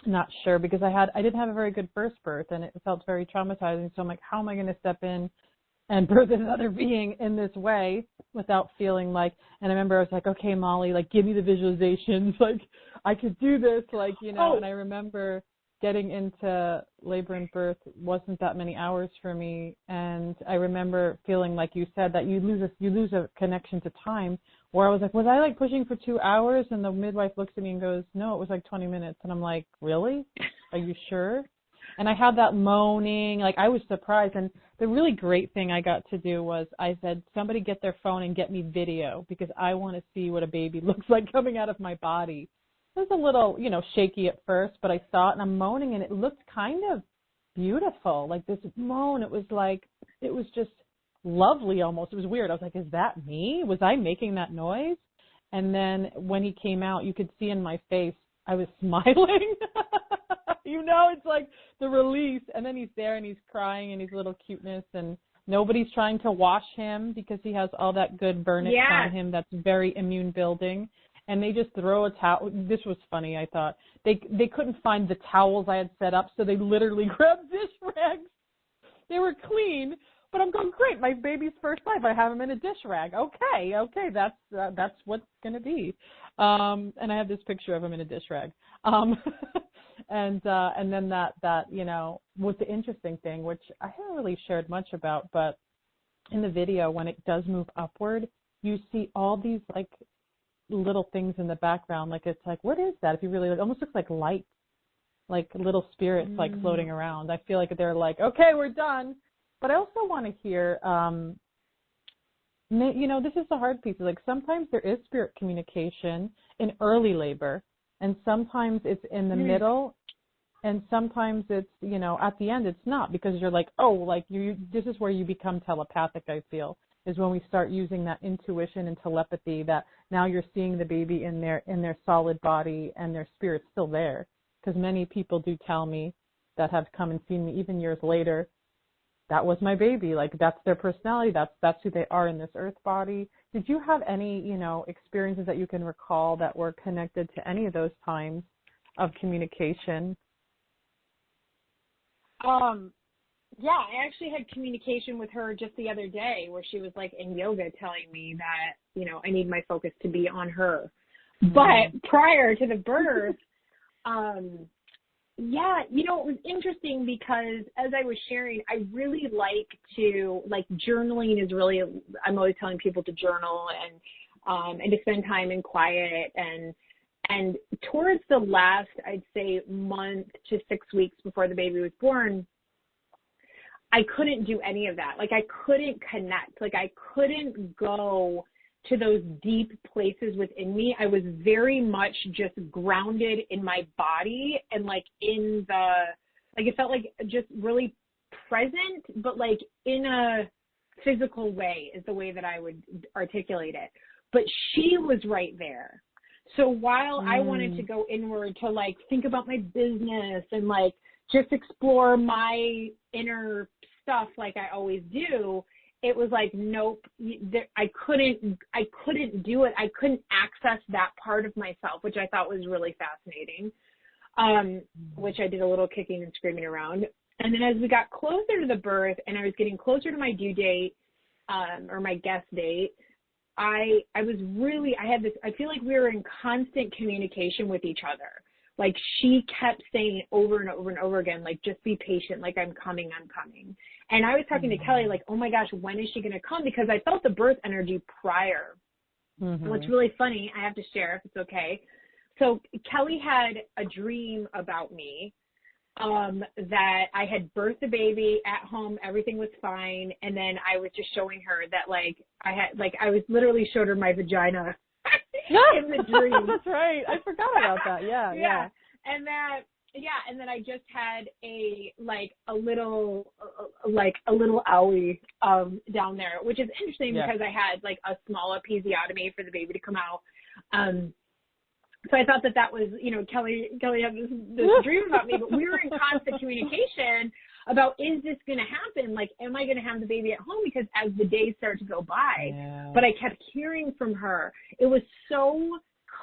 Speaker 2: not sure, because I didn't have a very good first birth, and it felt very traumatizing. So I'm like, how am I going to step in and birth another being in this way without feeling like, and I remember I was like, okay, Molly, like, give me the visualizations, like, I could do this, like, you know, and I remember getting into labor and birth wasn't that many hours for me, and I remember feeling like you said that you lose a connection to time, where I was like, was I like pushing for 2 hours? And the midwife looks at me and goes, no, it was like 20 minutes. And I'm like, really? Are you sure? And I had that moaning, like I was surprised. And the really great thing I got to do was I said, somebody get their phone and get me video, because I want to see what a baby looks like coming out of my body. It was a little, you know, shaky at first, but I saw it and I'm moaning, and it looked kind of beautiful, like this moan. It was just lovely almost. It was weird. I was like, is that me? Was I making that noise? And then when he came out, you could see in my face, I was smiling. You know, it's like the release. And then he's there and he's crying and he's a little cuteness, and nobody's trying to wash him because he has all that good vernix on him that's very immune building. And they just throw a towel. This was funny, I thought. They couldn't find the towels I had set up, so they literally grabbed dish rags. They were clean, but I'm going, great, my baby's first life. I have him in a dish rag. Okay, that's what's going to be. And I have this picture of him in a dish rag. And then that, you know, was the interesting thing, which I haven't really shared much about, but in the video, when it does move upward, you see all these, like, little things in the background. Like, it's like, what is that? If you really, it almost looks like lights, like little spirits, like floating around. I feel like they're like, okay, we're done. But I also want to hear, you know, this is the hard piece. Like, sometimes there is spirit communication in early labor, and sometimes it's in the middle, and sometimes it's, you know, at the end it's not, because you're like, oh, like this is where you become telepathic, I feel, is when we start using that intuition and telepathy, that now you're seeing the baby in their solid body and their spirit's still there. Because many people do tell me that have come and seen me even years later, that was my baby. Like, that's their personality. That's who they are in this earth body. Did you have any, you know, experiences that you can recall that were connected to any of those times of communication?
Speaker 3: Yeah, I actually had communication with her just the other day, where she was like in yoga telling me that, you know, I need my focus to be on her. But prior to the birth, yeah, you know, it was interesting because as I was sharing, I really like journaling is really, I'm always telling people to journal and to spend time in quiet, and towards the last, I'd say, month to 6 weeks before the baby was born, I couldn't do any of that. Like, I couldn't connect. Like, I couldn't go to those deep places within me. I was very much just grounded in my body and, like, in the, like, it felt like just really present, but like in a physical way is the way that I would articulate it. But she was right there. So while I wanted to go inward to like think about my business and like just explore my inner stuff like I always do, it was like, nope, I couldn't do it. I couldn't access that part of myself, which I thought was really fascinating, which I did a little kicking and screaming around. And then as we got closer to the birth and I was getting closer to my due date, or my guest date, I feel like we were in constant communication with each other. Like she kept saying over and over and over again, like, just be patient. Like, I'm coming. And I was talking to Kelly, like, oh my gosh, when is she going to come? Because I felt the birth energy prior. What's really funny, I have to share if it's okay. So Kelly had a dream about me, that I had birthed a baby at home, everything was fine, and then I was just showing her that I was literally showed her my vagina in the dream.
Speaker 2: That's right. I forgot about that. Yeah.
Speaker 3: And then I just had a little owie down there, which is interesting because I had like a small episiotomy for the baby to come out. So I thought that was, Kelly had this dream about me, but we were in constant communication about, is this going to happen? Like, am I going to have the baby at home? Because as the days started to go by, but I kept hearing from her. It was so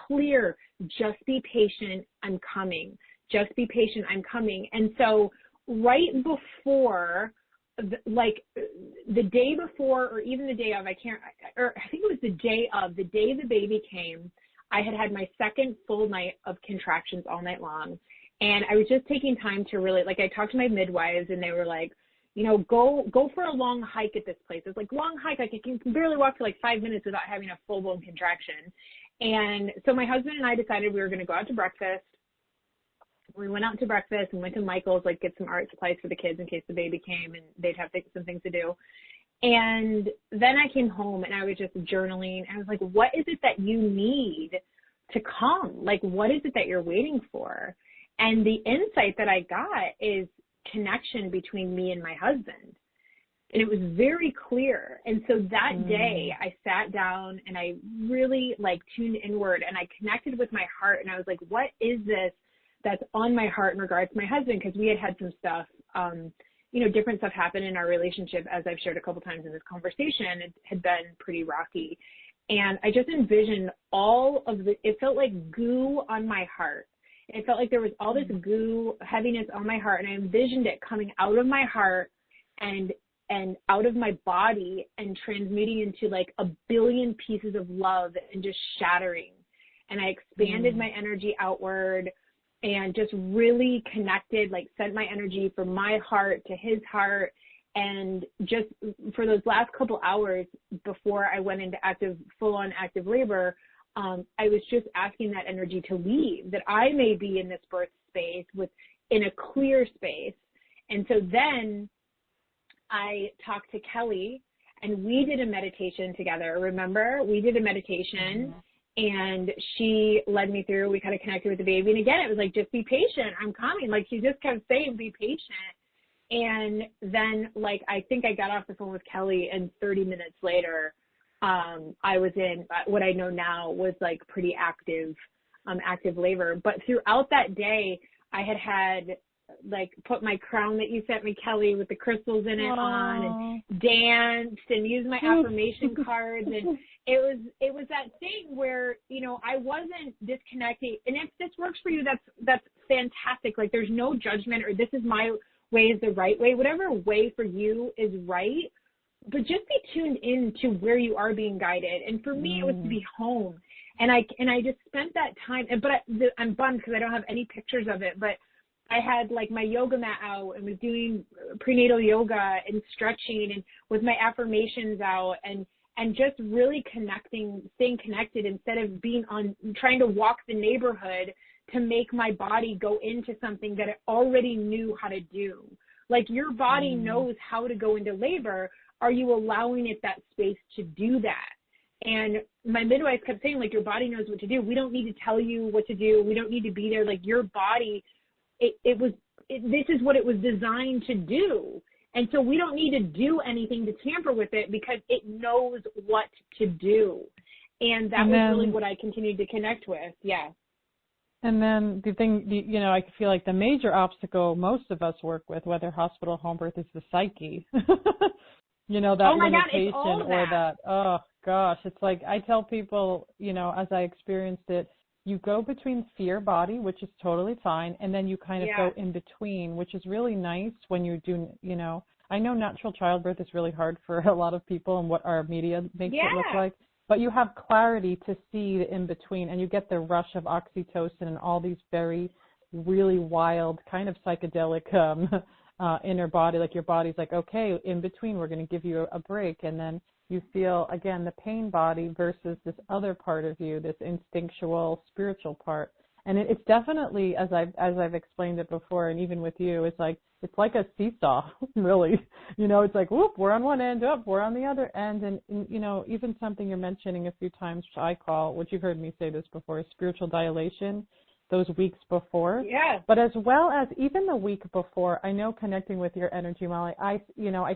Speaker 3: clear. Just be patient. I'm coming. Just be patient. I'm coming. And so right before, the day before, or even the day of, I think it was the day the baby came, I had my second full night of contractions all night long. And I was just taking time to really, like, I talked to my midwives and they were like, go for a long hike at this place. It's like, long hike, I can barely walk for like 5 minutes without having a full blown contraction. And so my husband and I decided we were going to go out to breakfast. We went out to breakfast and went to Michael's, like, get some art supplies for the kids in case the baby came and they'd have some things to do. And then I came home and I was just journaling. I was like, what is it that you need to come? Like, what is it that you're waiting for? And the insight that I got is connection between me and my husband. And it was very clear. And so that day I sat down and I really tuned inward and I connected with my heart. And I was like, what is this that's on my heart in regards to my husband? Because we had some stuff, different stuff happened in our relationship, as I've shared a couple times in this conversation. It had been pretty rocky. And I just envisioned it felt like goo on my heart. It felt like there was all this goo, heaviness on my heart. And I envisioned it coming out of my heart and out of my body and transmuting into like a billion pieces of love and just shattering. And I expanded my energy outward and just really connected, sent my energy from my heart to his heart. And just for those last couple hours before I went into full-on active labor, I was just asking that energy to leave, that I may be in this birth space in a clear space. And so then I talked to Kelly and we did a meditation together. Remember, we did a meditation. And she led me through, we kind of connected with the baby. And again, it was like, just be patient. I'm coming. She just kept saying, be patient. And then I think I got off the phone with Kelly and 30 minutes later, I was in what I know now was pretty active labor. But throughout that day, I had put my crown that you sent me, Kelly, with the crystals in it on, and danced and used my affirmation cards. And it was that thing where, I wasn't disconnecting. And if this works for you, that's fantastic. There's no judgment or this is my way is the right way. Whatever way for you is right. But just be tuned in to where you are being guided. And for me, it was to be home. And I just spent that time. But I'm bummed because I don't have any pictures of it. But I had my yoga mat out and was doing prenatal yoga and stretching and with my affirmations out and just really staying connected instead of trying to walk the neighborhood to make my body go into something that it already knew how to do. Your body knows how to go into labor. Are you allowing it that space to do that? And my midwife kept saying, your body knows what to do. We don't need to tell you what to do. We don't need to be there. Your body, this is what it was designed to do. And so we don't need to do anything to tamper with it because it knows what to do. And that was really what I continued to connect with. Yeah.
Speaker 2: And then the thing, I feel like the major obstacle most of us work with, whether hospital, home birth, is the psyche. That
Speaker 3: oh my
Speaker 2: limitation
Speaker 3: God, it's all
Speaker 2: or that, oh gosh, it's like I tell people, as I experienced it, you go between fear body, which is totally fine, and then you kind of go in between, which is really nice when you're doing, I know natural childbirth is really hard for a lot of people and what our media makes it look like, but you have clarity to see the in between, and you get the rush of oxytocin and all these very, really wild, kind of psychedelic inner body, like your body's like, okay, in between, we're going to give you a break, and then you feel, again, the pain body versus this other part of you, this instinctual, spiritual part. And it's definitely, as I've explained it before, and even with you, it's like a seesaw, really. It's like, whoop, we're on one end, up, we're on the other end. And even something you're mentioning a few times, which I call, which you've heard me say this before, is spiritual dilation, those weeks before.
Speaker 3: Yeah.
Speaker 2: But as well as even the week before, I know connecting with your energy, Molly, I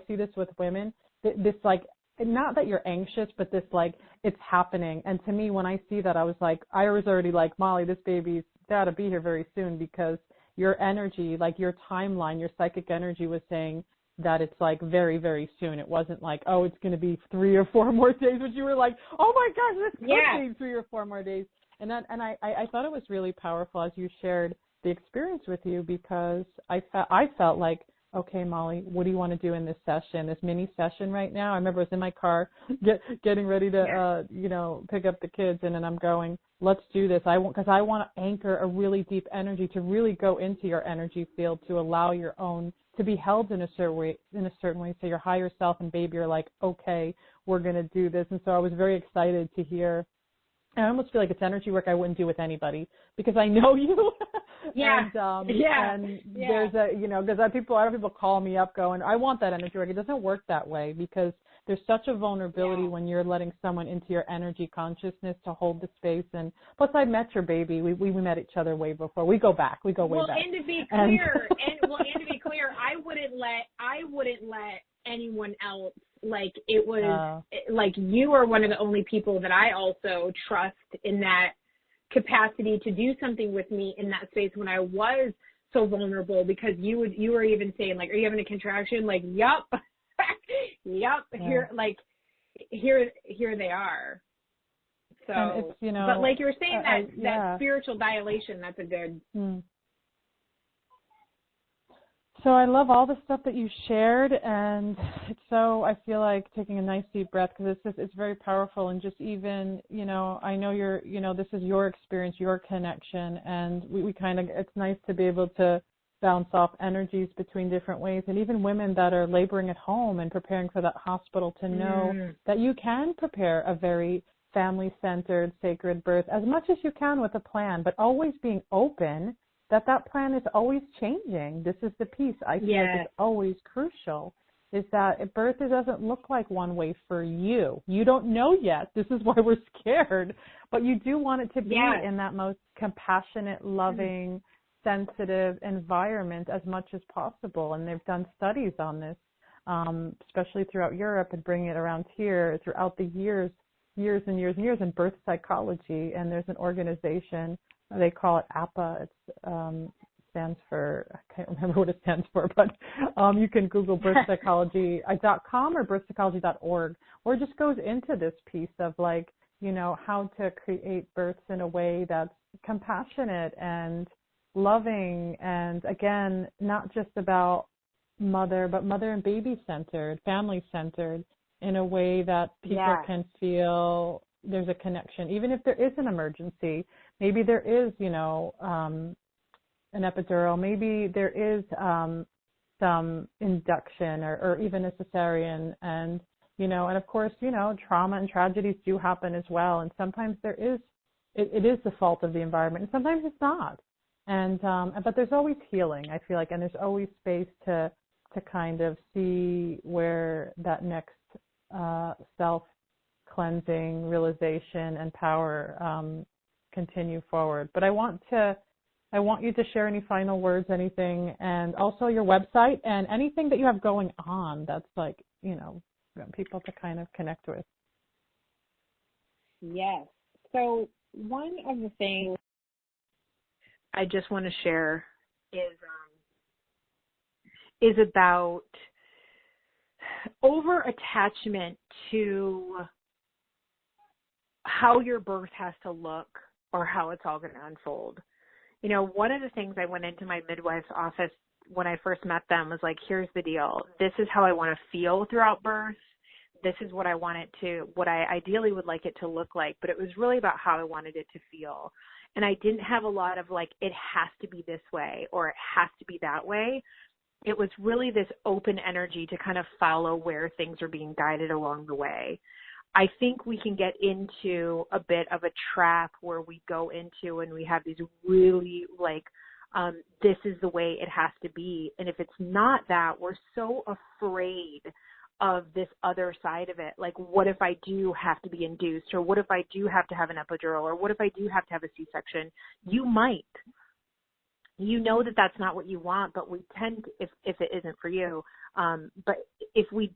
Speaker 2: see this with women, this like, not that you're anxious, but this like, it's happening. And to me, when I see that, I was already like, Molly, this baby's got to be here very soon, because your energy, like your timeline, your psychic energy was saying that it's like very, very soon. It wasn't like, oh, it's going to be 3 or 4 more days, but you were like, oh my gosh, this could be 3 or 4 more days. And I thought it was really powerful as you shared the experience with you, because I felt like, okay, Molly, what do you want to do in this session, this mini session right now? I remember I was in my car getting ready to, pick up the kids, and then I'm going, let's do this. Because I want to anchor a really deep energy to really go into your energy field, to allow your own to be held in a certain way. So your higher self and baby are like, okay, we're going to do this. And so I was very excited to hear. I almost feel like it's energy work I wouldn't do with anybody, because I know you. And there's because a lot of people call me up going, I want that energy work. It doesn't work that way, because there's such a vulnerability when you're letting someone into your energy consciousness to hold the space. And plus, I met your baby. We met each other way before. We go way back.
Speaker 3: And to be clear, I wouldn't let anyone else. Like, it was like, you are one of the only people that I also trust in that capacity to do something with me in that space when I was so vulnerable, because you were even saying, like, are you having a contraction? Like, yup. Yup. Here they are. So, but like you were saying, that spiritual dilation, that's a good.
Speaker 2: So I love all the stuff that you shared, and it's so, I feel like taking a nice deep breath, because it's very powerful, and just even, I know this is your experience, your connection, and we kind of, it's nice to be able to bounce off energies between different ways, and even women that are laboring at home and preparing for that hospital to know that you can prepare a very family-centered, sacred birth as much as you can with a plan, but always being open that plan is always changing. This is the piece I feel like is always crucial, is that birth doesn't look like one way for you. You don't know yet. This is why we're scared. But you do want it to be in that most compassionate, loving, sensitive environment as much as possible. And they've done studies on this, especially throughout Europe, and bringing it around here throughout the years and years in birth psychology. And there's an organization, they call it APA. It stands for, I can't remember what it stands for, but you can Google birthpsychology.com or birthpsychology.org, or it just goes into this piece of, like, how to create births in a way that's compassionate and loving, and again, not just about mother, but mother and baby centered, family centered, in a way that people can feel there's a connection, even if there is an emergency. Maybe there is, an epidural. Maybe there is some induction or even a cesarean. And, and of course, trauma and tragedies do happen as well. And sometimes it is the fault of the environment, and sometimes it's not. And but there's always healing, I feel like, and there's always space to kind of see where that next self-cleansing realization and power continue forward. But I want to I want you to share any final words, anything, and also your website and anything that you have going on that's like, people to kind of connect with.
Speaker 3: Yes. So one of the things I just want to share is about over-attachment to how your birth has to look or how it's all going to unfold. One of the things I went into my midwife's office when I first met them was like, here's the deal. This is how I want to feel throughout birth. This is what I ideally would like it to look like, but it was really about how I wanted it to feel. And I didn't have a lot of like, it has to be this way or it has to be that way. It was really this open energy to kind of follow where things are being guided along the way. I think we can get into a bit of a trap where we go into and we have these really like, this is the way it has to be. And if it's not that, we're so afraid of this other side of it. Like, what if I do have to be induced? Or what if I do have to have an epidural? Or what if I do have to have a C-section? You might. You know that that's not what you want, but we tend, if it isn't for you, but if we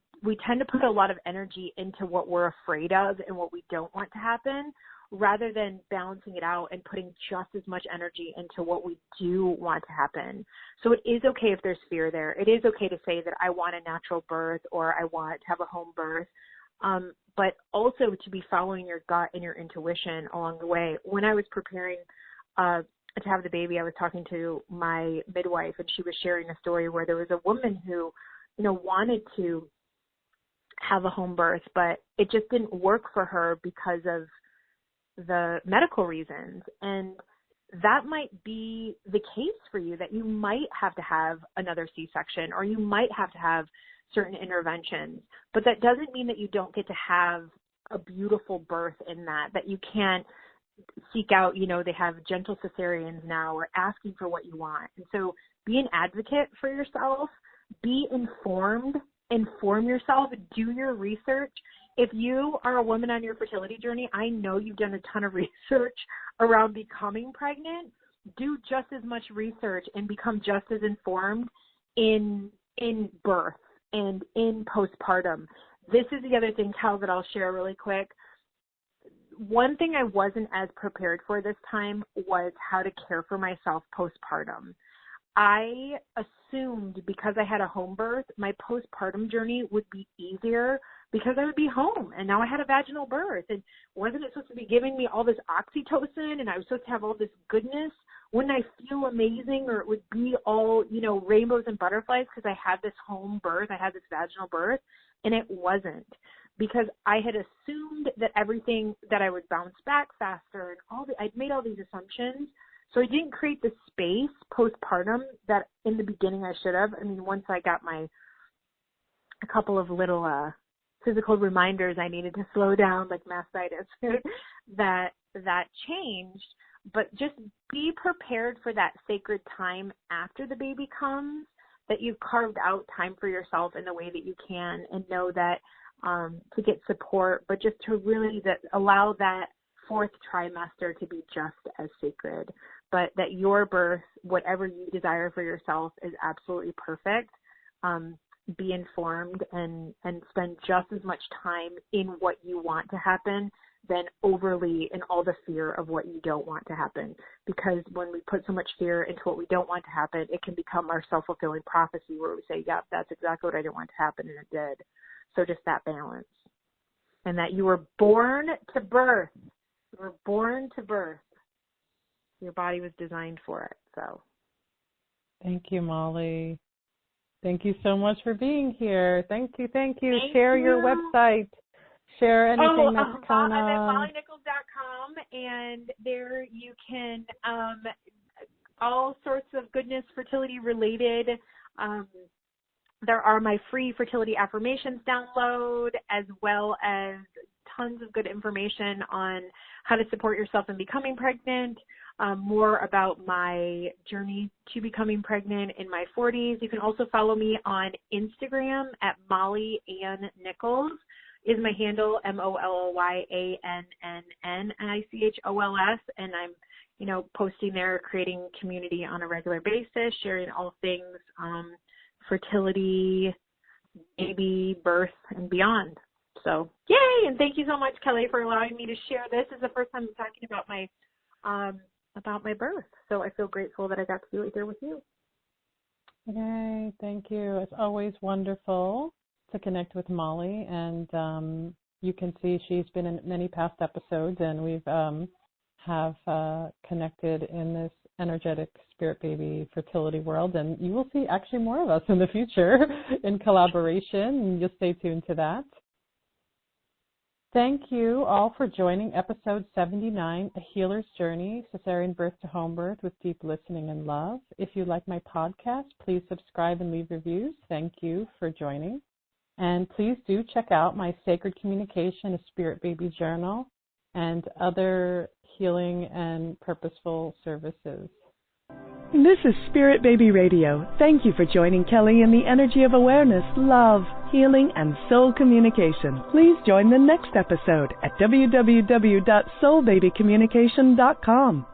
Speaker 3: tend to put a lot of energy into what we're afraid of and what we don't want to happen, rather than balancing it out and putting just as much energy into what we do want to happen. So it is okay if there's fear there. It is okay to say that I want a natural birth or I want to have a home birth, but also to be following your gut and your intuition along the way. When I was preparing to have the baby, I was talking to my midwife, and she was sharing a story where there was a woman who, wanted to have a home birth, but it just didn't work for her because of the medical reasons. And that might be the case for you, that you might have to have another C-section or you might have to have certain interventions, but that doesn't mean that you don't get to have a beautiful birth in that you can't seek out, they have gentle cesareans now, or asking for what you want. And so be an advocate for yourself, be informed, inform yourself, do your research. If you are a woman on your fertility journey, I know you've done a ton of research around becoming pregnant. Do just as much research and become just as informed in birth and in postpartum. This is the other thing, Cal, that I'll share really quick. One thing I wasn't as prepared for this time was how to care for myself postpartum. I assumed because I had a home birth, my postpartum journey would be easier because I would be home, and now I had a vaginal birth. And wasn't it supposed to be giving me all this oxytocin, and I was supposed to have all this goodness? Wouldn't I feel amazing, or it would be all, rainbows and butterflies because I had this home birth, I had this vaginal birth? And it wasn't, because I had assumed that everything, that I would bounce back faster, and I'd made all these assumptions. So I didn't create the space postpartum that in the beginning I should have. I mean, once I got a couple of little physical reminders I needed to slow down, like mastitis, that changed. But just be prepared for that sacred time after the baby comes, that you've carved out time for yourself in the way that you can, and know that to get support, but just to really allow that fourth trimester to be just as sacred, but that your birth, whatever you desire for yourself, is absolutely perfect. Be informed and spend just as much time in what you want to happen than overly in all the fear of what you don't want to happen. Because when we put so much fear into what we don't want to happen, it can become our self-fulfilling prophecy where we say, yep, that's exactly what I didn't want to happen, and it did. So just that balance. And that you were born to birth. You were born to birth. Your body was designed for it. So
Speaker 2: thank you, Molly. Thank you so much for being here. Thank you.
Speaker 3: Thank
Speaker 2: Share
Speaker 3: you.
Speaker 2: your website. Share anything that's going
Speaker 3: I'm at
Speaker 2: on.
Speaker 3: mollynichols.com, and there you can, all sorts of goodness fertility related. There are my free fertility affirmations download, as well as tons of good information on how to support yourself in becoming pregnant, more about my journey to becoming pregnant in my 40s. You can also follow me on Instagram at Molly Ann Nichols is my handle, MOLLYANNNNICHOLS, and I'm posting there, creating community on a regular basis, sharing all things fertility, baby, birth, and beyond. So, yay! And thank you so much, Kelly, for allowing me to share this. This is the first time I'm talking about my birth. So I feel grateful that I got to do it here with you.
Speaker 2: Yay! Thank you. It's always wonderful to connect with Molly, and you can see she's been in many past episodes, and we've have connected in this energetic spirit baby fertility world, and you will see actually more of us in the future in collaboration, and you'll stay tuned to that. Thank you all for joining episode 79, A Healer's Journey, Cesarean Birth to Home Birth with Deep Listening and Love. If you like my podcast, please subscribe and leave reviews. Thank you for joining. And please do check out my Sacred Communication, a Spirit Baby Journal, and other healing and purposeful services.
Speaker 1: This is Spirit Baby Radio. Thank you for joining Kelly in the energy of awareness, love, healing, and soul communication. Please join the next episode at www.soulbabycommunication.com.